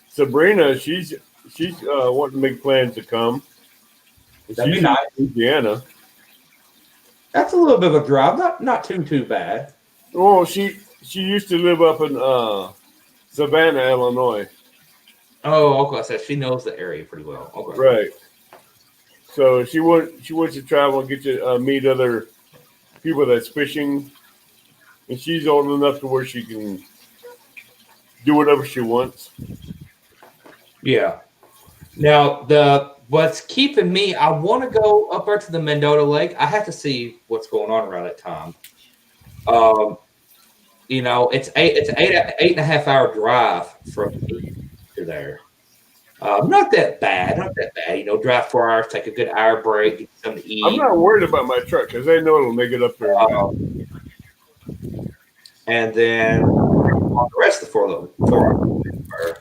Sabrina, she's wanting to make plans to come. That'd be She's nice. in Indiana. That's a little bit of a drive, not too bad. Oh, she used to live up in Savannah, Illinois. Oh, okay. So she knows the area pretty well. Okay. Right. So she wants to travel and get to meet other people that's fishing, and she's old enough to where she can do whatever she wants. Yeah. Now what's keeping me, I want to go up there to the Mendota Lake. I have to see what's going on around that time. You know, it's an 8.5 hour drive from me to there. Not that bad. You know, drive 4 hours, take a good hour break, get something to eat. I'm not worried about my truck because I know it'll make it up there. And then on the rest of the 4 hours.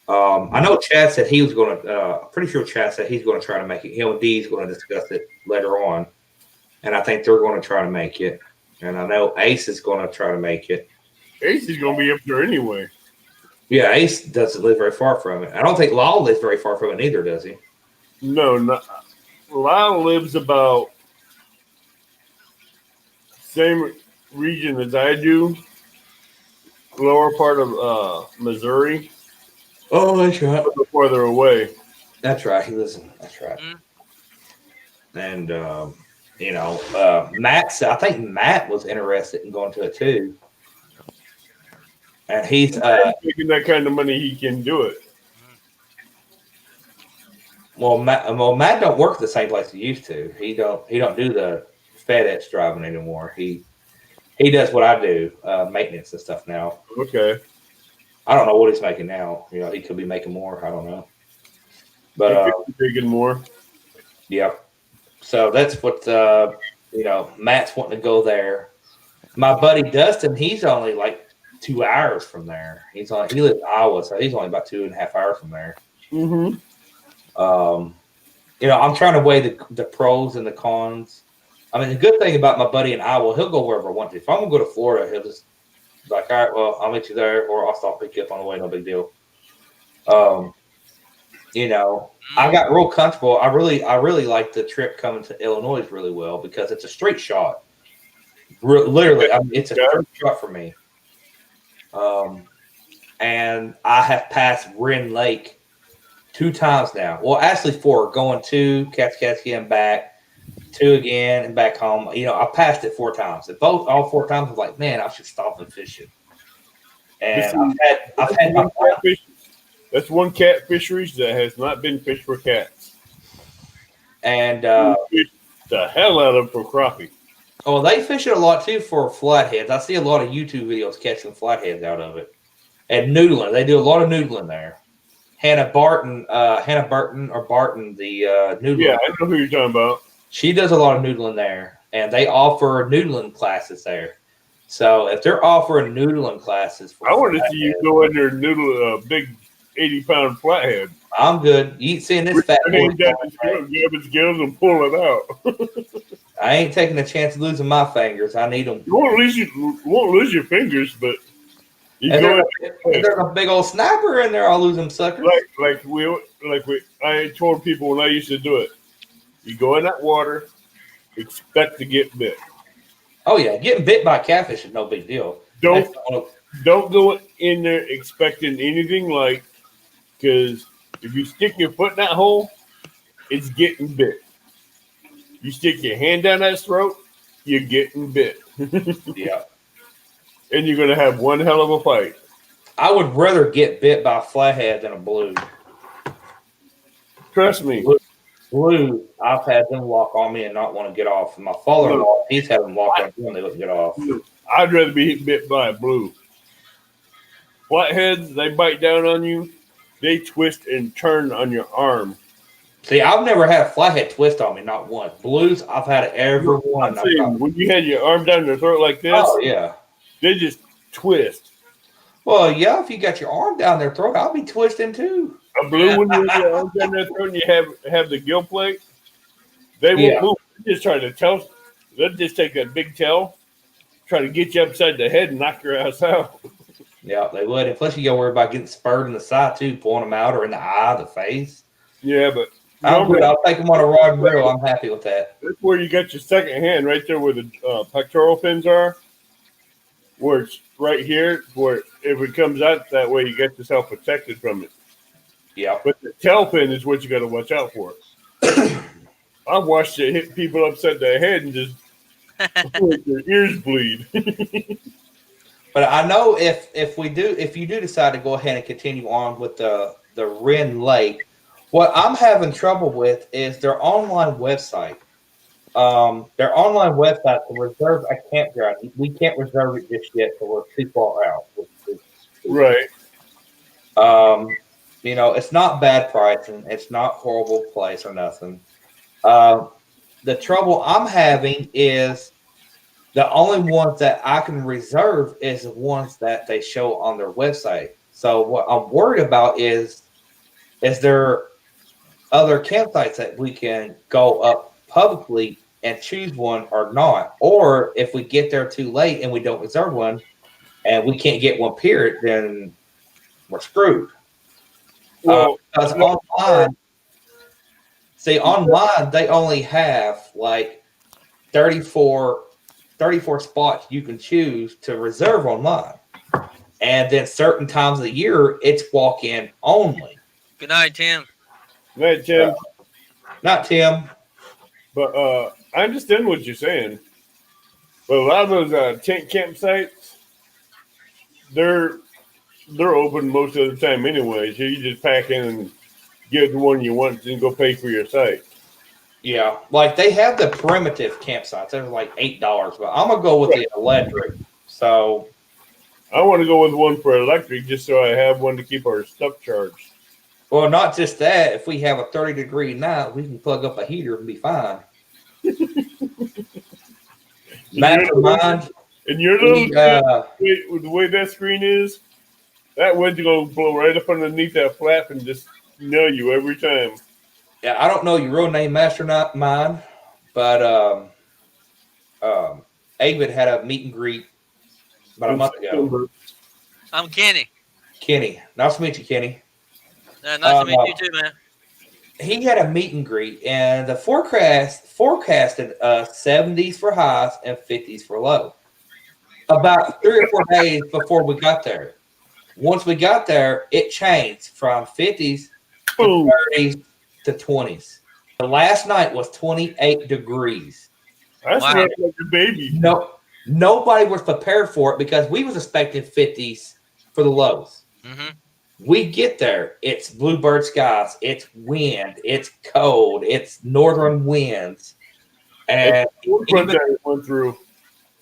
I know Chad said he was going to. Pretty sure Chad said he's going to try to make it. Him and Dee's going to discuss it later on, and I think they're going to try to make it. And I know Ace is going to try to make it. Ace is going to be up there anyway. Yeah, Ace doesn't live very far from it. I don't think Lyle lives very far from it either, does he? No, not. Lyle lives about same region as I do, lower part of Missouri. Oh, that's right. A little farther away. That's right. He lives in. That's right. And you know, I think Matt was interested in going to it too. And he's making that kind of money, he can do it. Well, Matt don't work at the same place he used to. He don't do the FedEx driving anymore. He does what I do, maintenance and stuff now. Okay. I don't know what he's making now. You know, he could be making more. I don't know. But he could be making more. Yeah. So that's what you know. Matt's wanting to go there, My buddy Dustin, he's only like 2 hours from there. He lives in Iowa, so he's only about 2.5 hours from there. Mm-hmm. I'm trying to weigh the pros and the cons. I mean, the good thing about my buddy in Iowa, he'll go wherever I want to. If I'm gonna go to Florida, he'll just be like, all right, well, I'll meet you there, or I'll stop pick you up on the way. No big deal. I got real comfortable. I really like the trip coming to Illinois really well because it's a straight shot. Literally, I mean, it's a straight shot for me. And I have passed Wren Lake 2 times now. Well, actually 4. Going to Kaskaskia and back, 2 again and back home. I passed it 4 times. And all 4 times, I was like, man, I should stop and fish it. And I've had my catfish. That's one cat fisheries that has not been fished for cats. And fish the hell out of them for crappie. Oh, they fish it a lot too for flatheads. I see a lot of YouTube videos catching flatheads out of it. And noodling, they do a lot of noodling there. Hannah Barton, the noodler. Yeah, I know who you're talking about. She does a lot of noodling there, and they offer noodling classes there. So if they're offering noodling classes, I want to see you go in there and noodle a big 80-pound flathead. I'm good. You seeing this fat boy? Grab his gills and pull it out. I ain't taking a chance of losing my fingers. I need them. You won't lose your fingers, but you and go. There's a big old snapper in there. I'll lose them suckers. I told people when I used to do it. You go in that water, expect to get bit. Oh yeah, getting bit by a catfish is no big deal. Don't go in there expecting anything because if you stick your foot in that hole, it's getting bit. You stick your hand down that throat, you're getting bit. Yeah. And you're going to have one hell of a fight. I would rather get bit by a flathead than a blue. Trust me. Blue, I've had them lock on me and not want to get off. And my father-in-law, he's had them lock on him and they wouldn't get off. I'd rather be bit by a blue. Flatheads, they bite down on you. They twist and turn on your arm. See, I've never had a flathead twist on me, not once. Blues, I've had every one. When you had your arm down their throat like this, oh yeah, they just twist. Well, yeah, if you got your arm down their throat, I'll be twisting too. A blue when you have your arm down their throat and you have the gill plate, they won't move. They just try to tell. They'll just take that big tail, try to get you upside the head and knock your ass out. Yeah, they would. And plus, you got to worry about getting spurred in the side too, pulling them out or in the eye, the face. Yeah, but I'm good. I'll take them on a rod and reel. I'm happy with that. That's where you got your second hand, right there where the pectoral fins are, where it's right here, where if it comes out that way, you get yourself protected from it. Yeah. But the tail fin is what you got to watch out for. I've watched it hit people upside their head and just make their ears bleed. But I know if you do decide to go ahead and continue on with the Wren Lake, what I'm having trouble with is their online website. Their online website to reserve a campground. We can't reserve it just yet, so we're too far out. Right. It's not bad pricing. It's not horrible place or nothing. The trouble I'm having is the only ones that I can reserve is the ones that they show on their website. So what I'm worried about is there other campsites that we can go up publicly and choose one or not? Or if we get there too late and we don't reserve one and we can't get one period, then we're screwed. Well, because online they only have like 34 spots you can choose to reserve online. And then certain times of the year, it's walk-in only. Good night, Tim. Good night, Tim. Not Tim. But I understand what you're saying. But a lot of those tent campsites, they're open most of the time anyway. So you just pack in and get the one you want and go pay for your site. Yeah, like they have the primitive campsites. They're like $8, but I'm gonna go with the electric. So I want to go with one for electric just so I have one to keep our stuff charged. Well, not just that. If we have a 30-degree night, we can plug up a heater and be fine. Mastermind, And your little He, with the way that screen is, that wind's gonna blow right up underneath that flap and just nail you every time. yeah, I don't know your real name, Master, not mine, but David had a meet and greet about a month ago. I'm Kenny. Kenny, nice to meet you, Kenny. Nice to meet you too, man. He had a meet and greet, and the forecasted 70s for highs and 50s for low. About 3 or 4 days before we got there. Once we got there, it changed from 50s to 30s to 20s. The last night was 28 degrees. That's Wow. like a baby. No, nobody was prepared for it because we was expecting 50s for the lows. Mm-hmm. We get there, it's bluebird skies, it's wind, it's cold, it's northern winds, and Went through.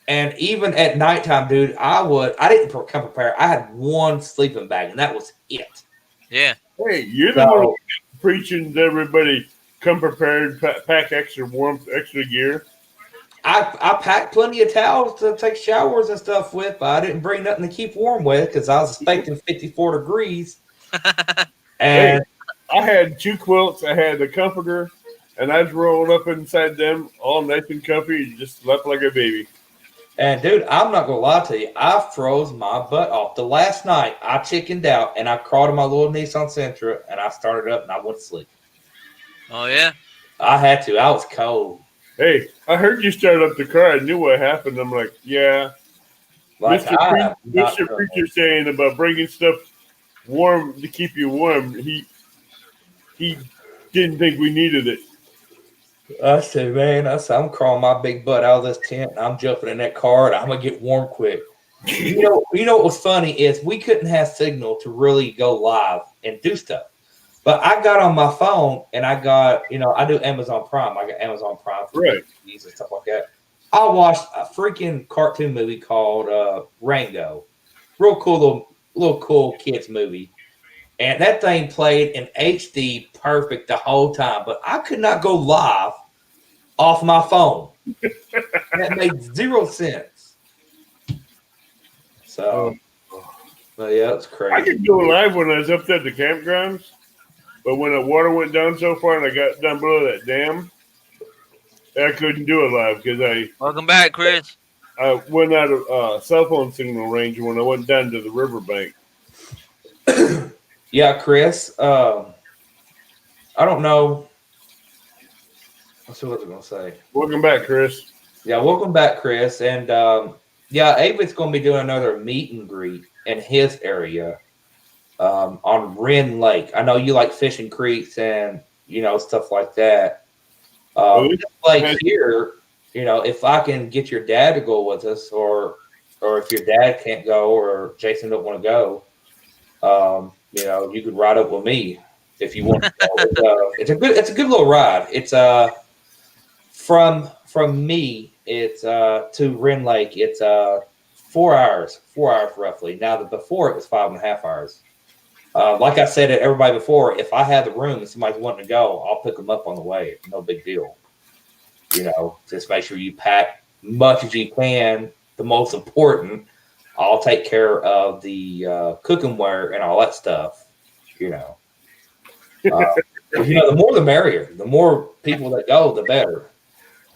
and even at nighttime, dude, I didn't come prepared. I had one sleeping bag, and that was it. Yeah. Hey, you're the one preaching to everybody. Come prepared, pack extra warmth, extra gear. I packed plenty of towels to take showers and stuff with, but I didn't bring nothing to keep warm with because I was expecting 54 degrees. And I had 2 quilts, I had the comforter, and I was rolling up inside them, all nice and comfy, and just slept like a baby. And dude, I'm not gonna lie to you, I froze my butt off. The last night I chickened out and I crawled in my little Nissan Sentra and I started up and I went to sleep. Oh yeah. I had to. I was cold. Hey, I heard you start up the car. I knew what happened. I'm like, yeah. Like, Mr. Preacher saying about bringing stuff warm to keep you warm. He didn't think we needed it. I said, man, I'm crawling my big butt out of this tent and I'm jumping in that car and I'm gonna get warm quick. You know what was funny is we couldn't have signal to really go live and do stuff. But I got on my phone and I got, I do Amazon Prime. I got Amazon Prime for Right. movies and stuff like that. I watched a freaking cartoon movie called Rango. Real cool little cool kids movie. And that thing played in HD perfect the whole time. But I could not go live off my phone. That made 0 sense. So, but yeah, it's crazy. I could go live when I was up there at the campgrounds, but when the water went down so far and I got down below that dam, I couldn't do it live because Welcome back, Chris. I went out of cell phone signal range when I went down to the riverbank. Yeah, Chris. I don't know. Let's see what I was going to say. Welcome back, Chris. Yeah, welcome back, Chris. And yeah, Avid's going to be doing another meet and greet in his area on Wren Lake. I know you like fishing creeks and stuff like that. Like here, if I can get your dad to go with us, or if your dad can't go, or Jason don't want to go, you could ride up with me if you want to go. It's a good little ride. It's from me, it's to Wren Lake, it's 4 hours roughly. Now before it was 5.5 hours. Like I said to everybody before, if I have the room and somebody's wanting to go, I'll pick them up on the way. No big deal. Just make sure you pack much as you can. The most important, I'll take care of the cookware and all that stuff. The more the merrier. The more people that go, the better.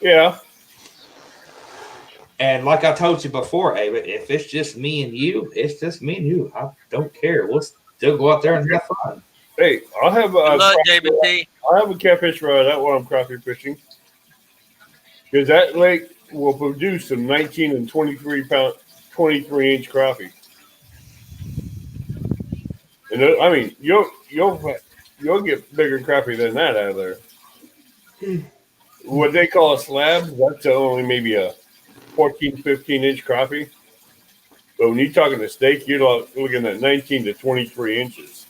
Yeah. And like I told you before, Ava, if it's just me and you, it's just me and you. I don't care. We'll still go out there and have fun. Hey, I'll have Good luck, JBT. I'll have a catfish ride out while I'm crappie fishing. Because that lake will produce some 19 and 23 inch crappie. And I mean, you'll get bigger crappie than that out of there. What they call a slab, that's only maybe a 14, 15 inch crappie. But when you're talking a steak, you're looking at 19 to 23 inches.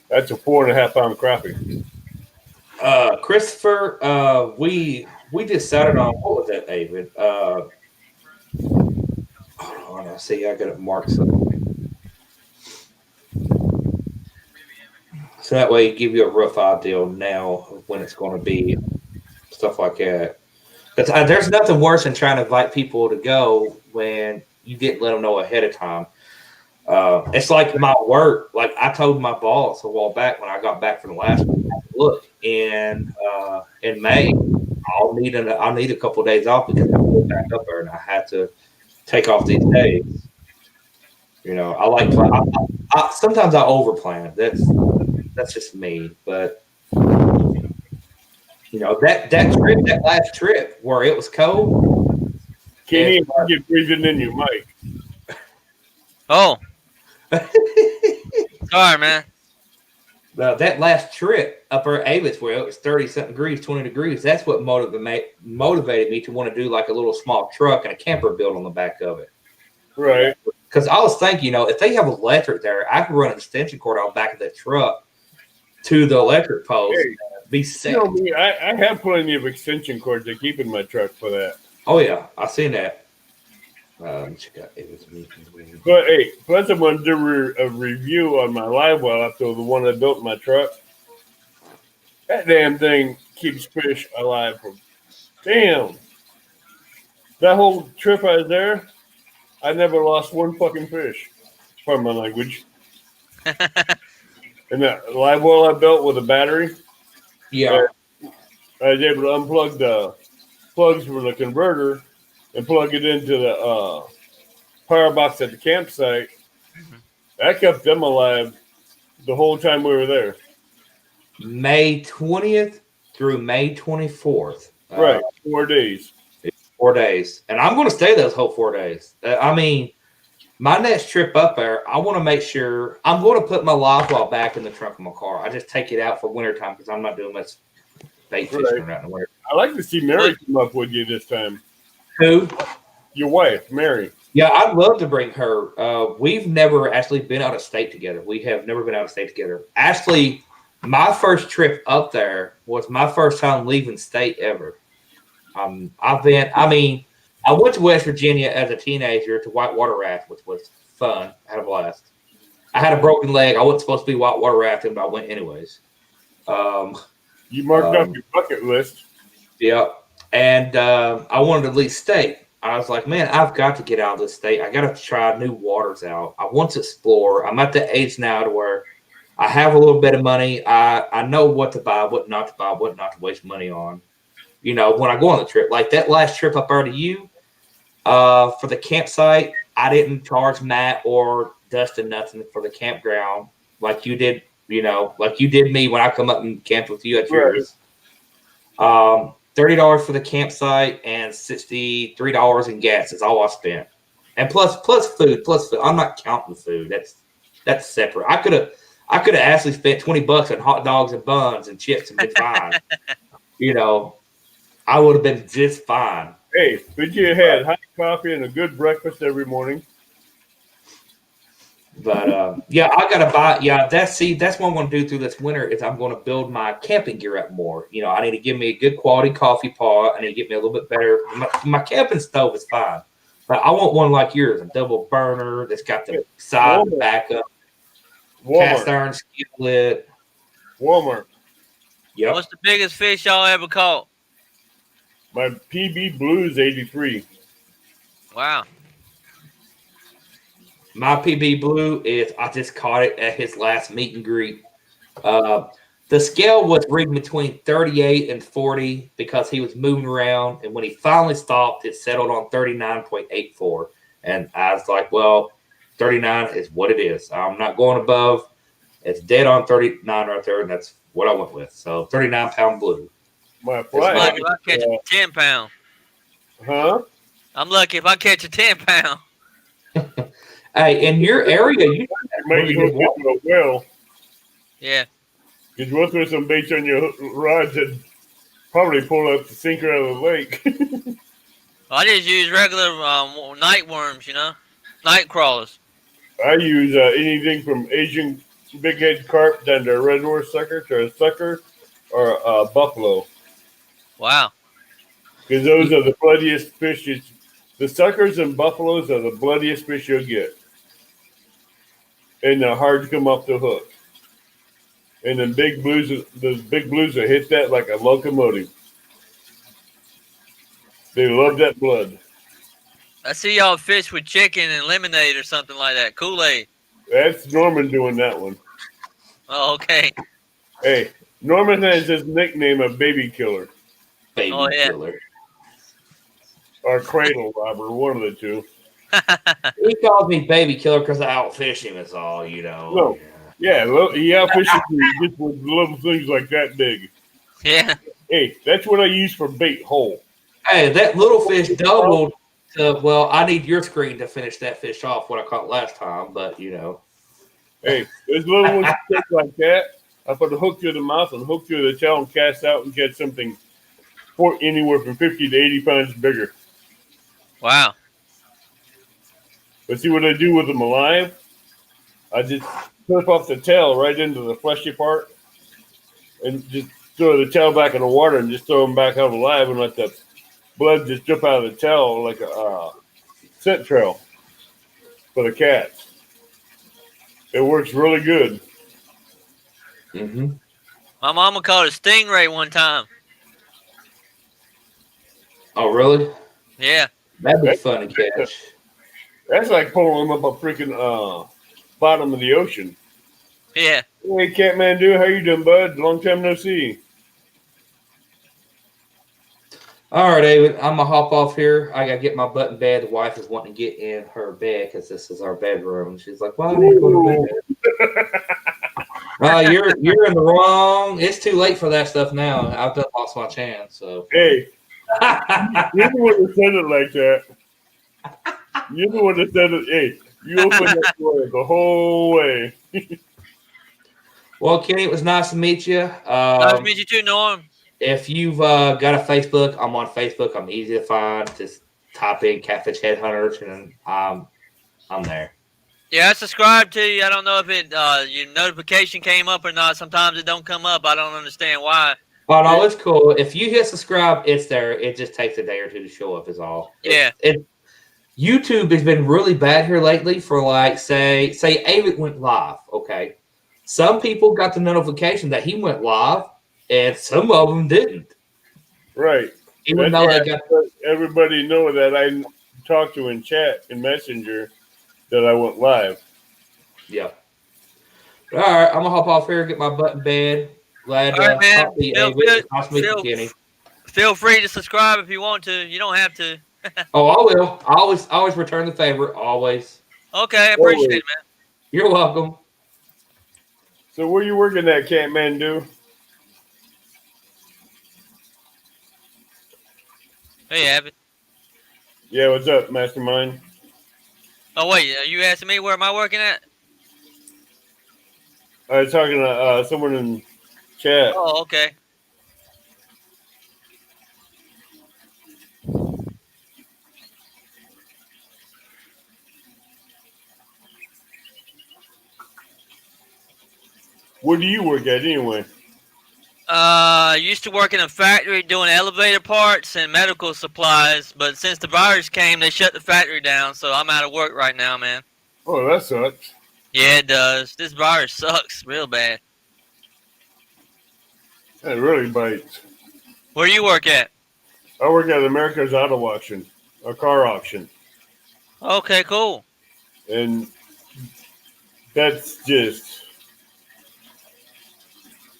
That's a 4.5 pound crappie. Christopher, we decided on, what was that, David? Hold on, I see I got it marked somewhere. So that way, give you a rough idea now of when it's going to be, stuff like that. There's nothing worse than trying to invite people to go when you didn't let them know ahead of time. It's like my work. Like I told my boss a while back when I got back from the last one, look, in May, I'll need a couple of days off because I'm going back up there and I had to take off these days. You know, I like sometimes I overplan. That's just me, but you know that last trip where it was cold. Kenny, you're breathing in your mic. Oh, sorry, man. That last trip up there at Avis where it was 30-something degrees, 20 degrees, that's what motivated me to want to do like a little small truck and a camper built on the back of it. Right. Because I was thinking, you know, if they have electric there, I could run an extension cord on the back of that truck to the electric post. Hey, be safe. You know me, I have plenty of extension cords I keep in my truck for that. Oh, yeah. I've seen that. But hey, plus I'm going to do a review on my live well after the one I built in my truck. That damn thing keeps fish alive. Damn. That whole trip I was there, I never lost one fucking fish. Pardon my language. And that live well I built with a battery. Yeah. I was able to unplug the plugs for the converter and plug it into the power box at the campsite. That kept them alive the whole time we were there. May 20th through May 24th. Right. 4 days. 4 days. And I'm going to stay those whole 4 days. I mean, my next trip up there, I want to make sure I'm going to put my live well back in the trunk of my car. I just take it out for wintertime because I'm not doing much bait fishing right in the winter. I like to see Mary come up with you this time. Who? Your wife, Mary. Yeah, I'd love to bring her. We've never actually been out of state together. We have never been out of state together. Actually, my first trip up there was my first time leaving state ever. I went to West Virginia as a teenager to whitewater raft, which was fun. I had a blast. I had a broken leg. I wasn't supposed to be whitewater rafting, but I went anyways. You marked off your bucket list. Yeah. And I wanted to leave state. I was like, man, I've got to get out of this state. I got to try new waters out. I want to explore. I'm at the age now to where I have a little bit of money. I know what to buy, what not to buy, what not to waste money on. You know, when I go on the trip, like that last trip up there to you, for the campsite, I didn't charge Matt or Dustin nothing for the campground like you did, you know, like you did me when I come up and camped with you at yours. $30 for the campsite and $63 in gas is all I spent. And plus food. I'm not counting food. That's separate. I could have actually spent $20 on hot dogs and buns and chips and been fine. You know, I would have been just fine. Hey, but you had hot coffee and a good breakfast every morning. But yeah, I gotta buy. Yeah, that's what I'm gonna do through this winter. Is I'm gonna build my camping gear up more. You know, I need to give me a good quality coffee pot. I need to get me a little bit better. My camping stove is fine, but I want one like yours, a double burner that's got the side and back up, cast iron skillet. Walmart. Yep. What's the biggest fish y'all ever caught? My PB Blues 83. Wow. My PB Blue is I just caught it at his last meet and greet. The scale was rigged between 38 and 40 because he was moving around. And when he finally stopped, it settled on 39.84. And I was like, well, 39 is what it is. I'm not going above. It's dead on 39 right there. And that's what I went with. So 39-pound blue. My I'm lucky if I catch a 10 pound. Huh? I'm lucky if I catch a 10 pound. Hey, in your area, you might get a well. Yeah. Because we'll throw some baits on your rods and probably pull up the sinker out of the lake. I just use regular night worms, you know, night crawlers. I use anything from Asian big head carp down to a reservoir sucker to a sucker or a buffalo. Wow. Because those are the bloodiest fish. The suckers and buffaloes are the bloodiest fish you'll get. And they're hard to come off the hook. And the big blues will hit that like a locomotive. They love that blood. I see y'all fish with chicken and lemonade or something like that. Kool-Aid. That's Norman doing that one. Oh, okay. Hey, Norman has his nickname of Baby Killer Baby Oh, yeah. killer. or Cradle Robber, one of the two. He calls me baby killer because I outfish him. Is all, you know. No. Yeah, he outfishes me just with little things like that big. Yeah. Hey, that's what I use for bait hole. Hey, that little fish doubled. Well, I need your screen to finish that fish off. What I caught last time, but you know. Hey, there's little ones that like that. I put a hook through the mouth and hook through the tail and cast out and catch something for anywhere from 50 to 80 pounds bigger. Wow. But see what I do with them alive? I just flip off the tail right into the fleshy part and just throw the tail back in the water and just throw them back out alive and let the blood just drip out of the tail like a scent trail for the cats. It works really good. Mm-hmm. My mama caught a stingray one time. Oh, really? Yeah. That'd be fun to catch. That's like pulling them up a freaking bottom of the ocean. Yeah. Hey, Catmandu, how you doing, bud? Long time no see. All right, David, I'm gonna hop off here. I gotta get my butt in bed. The wife is wanting to get in her bed because this is our bedroom. She's like, "Why do you go to bed?" You're in the wrong. It's too late for that stuff now. I've done lost my chance. So Hey, you're the one that said it like that. You're the one that said it. Hey, you opened that door the whole way. Well, Kenny, it was nice to meet you. Nice to meet you too, Norm. If you've got a Facebook, I'm on Facebook. I'm easy to find. Just type in Catfish Headhunters, and I'm there. Yeah, I subscribed to you. I don't know if it your notification came up or not. Sometimes it don't come up. I don't understand why. Oh no, it's cool. If you hit subscribe, it's there. It just takes a day or two to show up. Is all. Yeah. YouTube has been really bad here lately. For like, say Avid went live. Okay, some people got the notification that he went live, and some of them didn't. Right. Even That's though why they got. I let everybody know that I talked to in chat in Messenger that I went live. Yeah. All right, I'm gonna hop off here, get my butt in bed. Glad All right, man. talk to you, Feel Avid. good. Nice to meet you, Kenny. Feel free to subscribe if you want to. You don't have to. Oh, I will. I always return the favor. Always. Okay, I appreciate it, man. You're welcome. So where you working at, Catmandu? Hey, Abby. Yeah, what's up, Mastermind? Oh, wait. Are you asking me where am I working at? I was talking to someone in chat. Oh, okay. Where do you work at anyway? I used to work in a factory doing elevator parts and medical supplies, but since the virus came, they shut the factory down, so I'm out of work right now, man. Oh, that sucks. Yeah, it does. This virus sucks real bad. That really bites. Where you work at? I work at America's Auto Auction, a car auction. Okay, cool. And that's just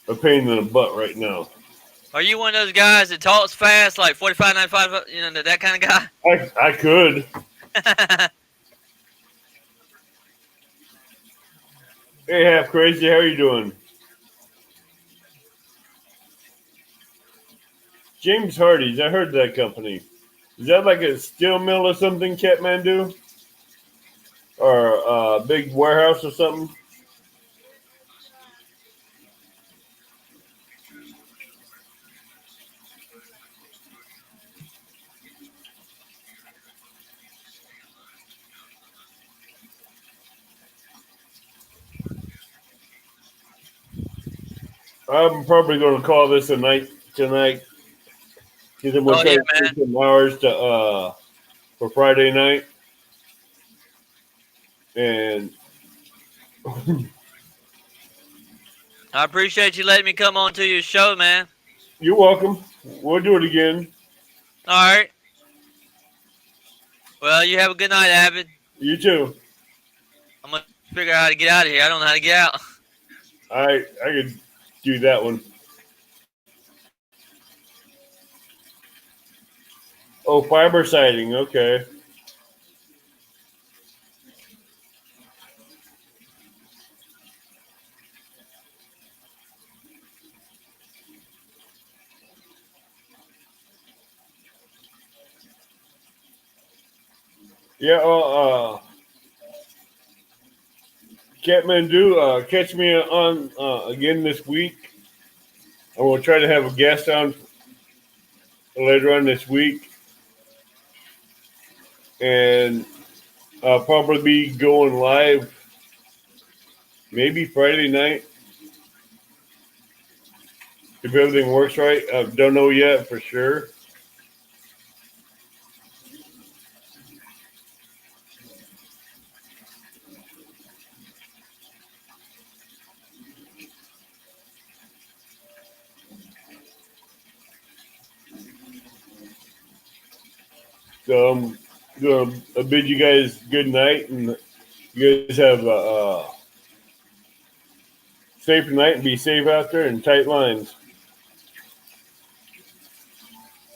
a pain in the butt right now. Are you one of those guys that talks fast, like 45, 95, you know, that kind of guy? I could. Hey, Half Crazy, how you doing? James Hardy's, I heard that company. Is that like a steel mill or something, Catmandu? Or a big warehouse or something? I'm probably going to call this a night tonight. Because I'm going to take some hours to, for Friday night. And I appreciate you letting me come on to your show, man. You're welcome. We'll do it again. All right. Well, you have a good night, Avid. You too. I'm gonna figure out how to get out of here. I don't know how to get out. I could do that one. Oh, fiber siding. Okay. Yeah. Kathmandu, catch me on again this week. I will try to have a guest on later on this week, and I'll probably be going live maybe Friday night if everything works right. I don't know yet for sure. So I'm going to bid you guys good night, and you guys have a safe night and be safe out there and tight lines.